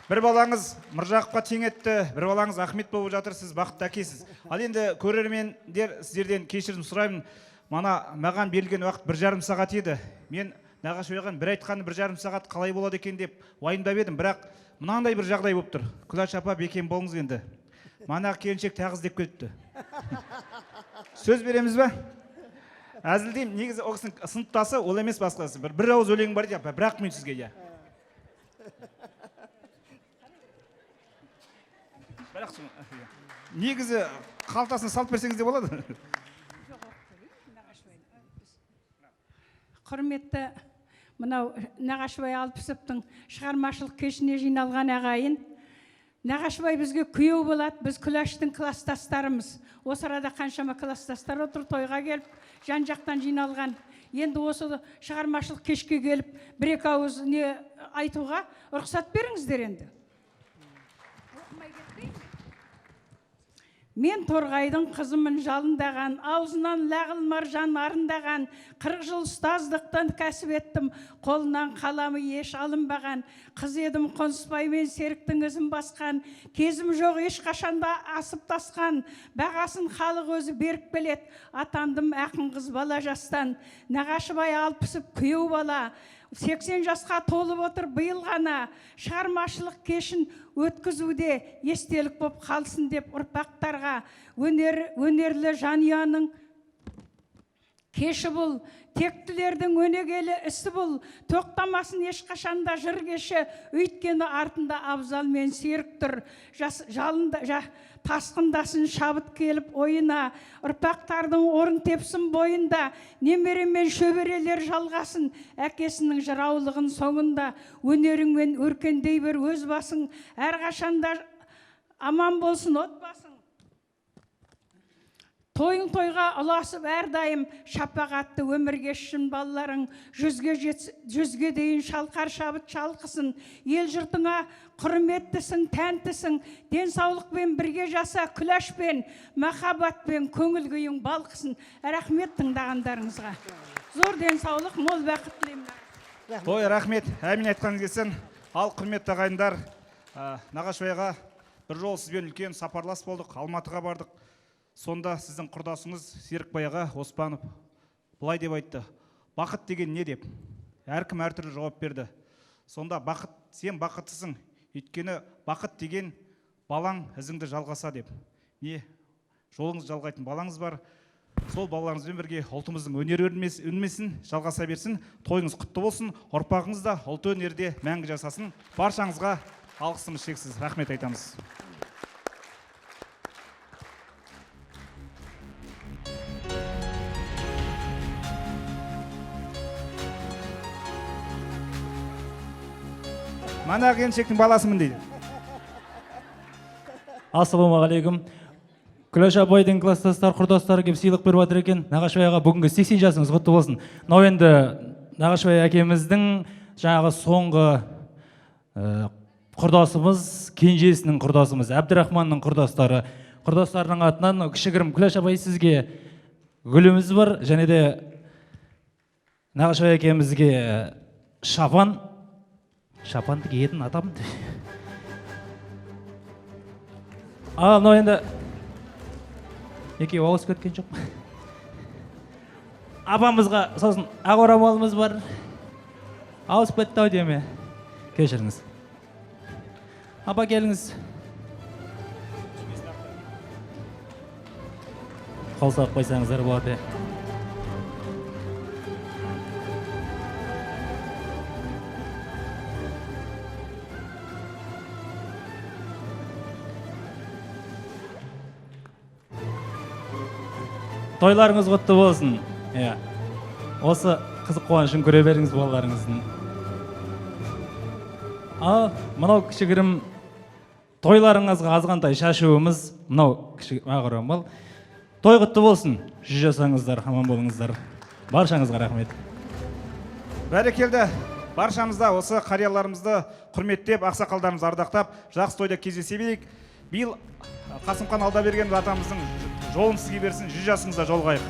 Бір балаңыз Мыржақыпқа тең етті, бір балаңыз Ахмет болып жатыр, сіз бақытты әкесіз. Ал енді көрермендер, сіздерден кешірім сұраймын. Маған берілген уақыт 1,5 сағат еді. Мен Нағашыбайға бір айтқаны 1,5 сағат қалай болады екен деп уайымдап едім, бірақ мынандай бір жағдай болып тұр. Күләш апа, бекем болыңыз енді. Манағы келіншек тағыз деп кетті. Сөз береміз бе? Әзілдеймін, негізі ол кісінің сыныптасы, ол емес басқасы. Бір ауыз өлең бар деп, бірақ мен сізге негізі қалтасына салып берсеңіз де болады.
Құрметті мынау Нағашыбай Алпысовтың шығармашылық кешіне жиналған ағайын. Нағашыбай бізге күйеу болады, біз Күләштің класстастарымыз. Осы арада қаншама класстастар отыр, тойға келіп, жан жақтан жиналған. Енді осы шығармашылық кешке келіп, бір-екі ауыз не айтуға рұқсат беріңіздер енді. Мен торғайдың қызымын жалындаған, аузынан лағыл маржан арындаған, 40 жыл ұстаздықтан кәсіп еттім, қолынан қаламы еш алынбаған, қыз едім қонысбаймен серіктің ізін басқан, кезім жоқ ешқашанда асып тасқан, бағасын халық өзі беріп келет, атандым ақын қыз бала жастан, Нағашыбай алпысып күйеу бала, 80 жасқа толып отыр биыл ғана, шығармашылық кешін өткізуде естелік боп қалсын деп ұрпақтарға, өнерлі жанұяның кеші бұл, тектілердің өнегелі ісі бұл, тоқтамасын ешқашанда жыр кеші, өйткені артында абзал мен серік тұр, тасқындасын шабыт келіп ойына, ұрпақтардың орын тепсін бойында, немере мен шөберелер жалғасын, әкесінің жыраулығын соңында, өнеріңмен өркендей бер өз басың, әрқашанда аман болсын отбасың. Тойың тойға ұласып әрдайым, шапағатты өмірге шын балаларың, жүзге дейін шалқар шабыт шалқысын, ел жұртыңа құрметтісің, тәнтісің, денсаулықпен бірге жаса, күләшпен, махаббатпен көңіл күйің балқысын. Рахмет тыңдағандарыңызға. Зор денсаулық, мол бақыт тілеймін.
Той рахмет, әмин айтқаныңыз келсін. Ал құрметті ағайындар, Нағашыбайға бір жол сізбен үлкен сапарлас болдық, Алматыға бардық. Сонда сіздің құрдасыңыз Серікбай аға Оспанов былай деп айтты: бақыт деген не деп? Әркім әртүрлі жауап берді. Сонда бақыт, сен бақыттысың, өйткені бақыт деген балаң ізіңді жалғаса деп. Не? Жолыңыз жалғайтын балаңыз бар. Сол балаларыңызбен бірге ұлтымыздың өнер өнмесін, жалғаса берсін. Тойыңыз құтты болсын, ұрпағыңыз да ұлт өнерде мәңгі жасасын. Баршаңызға алғысымыз шексіз. Рахмет айтамыз. Мана келіншектің баласымын дейді.
Ассалаумағалейкум. Күләш абайдың класстастар, құрдастары кеп сыйлық беріп жатыр екен. Нағашыбай аға бүгінгі 80 жасыңыз құтты болсын. Мынау енді Нағашыбай әкеміздің жаңағы соңғы құрдасымыз, кенжесінің құрдасымыз, Әбдірахманның құрдастары. Құрдастарының атынан кішігірім Күләш абай сізге гүліміз бар, және де Нағашыбай әкемізге шапанды киетін атам. Мынау енді екеуі ауысып кеткен жоқ. Апамызға сосын ақ орамалымыз бар. Ауысып кетті ау деме. Кешіріңіз. Апа келіңіз. Қол соғып қойсаңыздар болады. Тойларыңыз құтты болсын. Осы қызық қуанышын көре беріңіз балаларыңыздың. Мынау кішігірім тойларыңызға азғантай шашуымыз, мынау кішігірім ақ орамал. Той құтты болсын. 100 жасаңыздар, аман болыңыздар. Баршаңызға рахмет.
Бәрекелді. Баршамызда осы қарияларымызды құрметтеп, ақсақалдарымызды ардақтап, жақсы тойда кездесе берейік. Биыл Қасымхан Алдаберген атамыздың жолын сізге берсін, 100 жасыңызда жолғайық.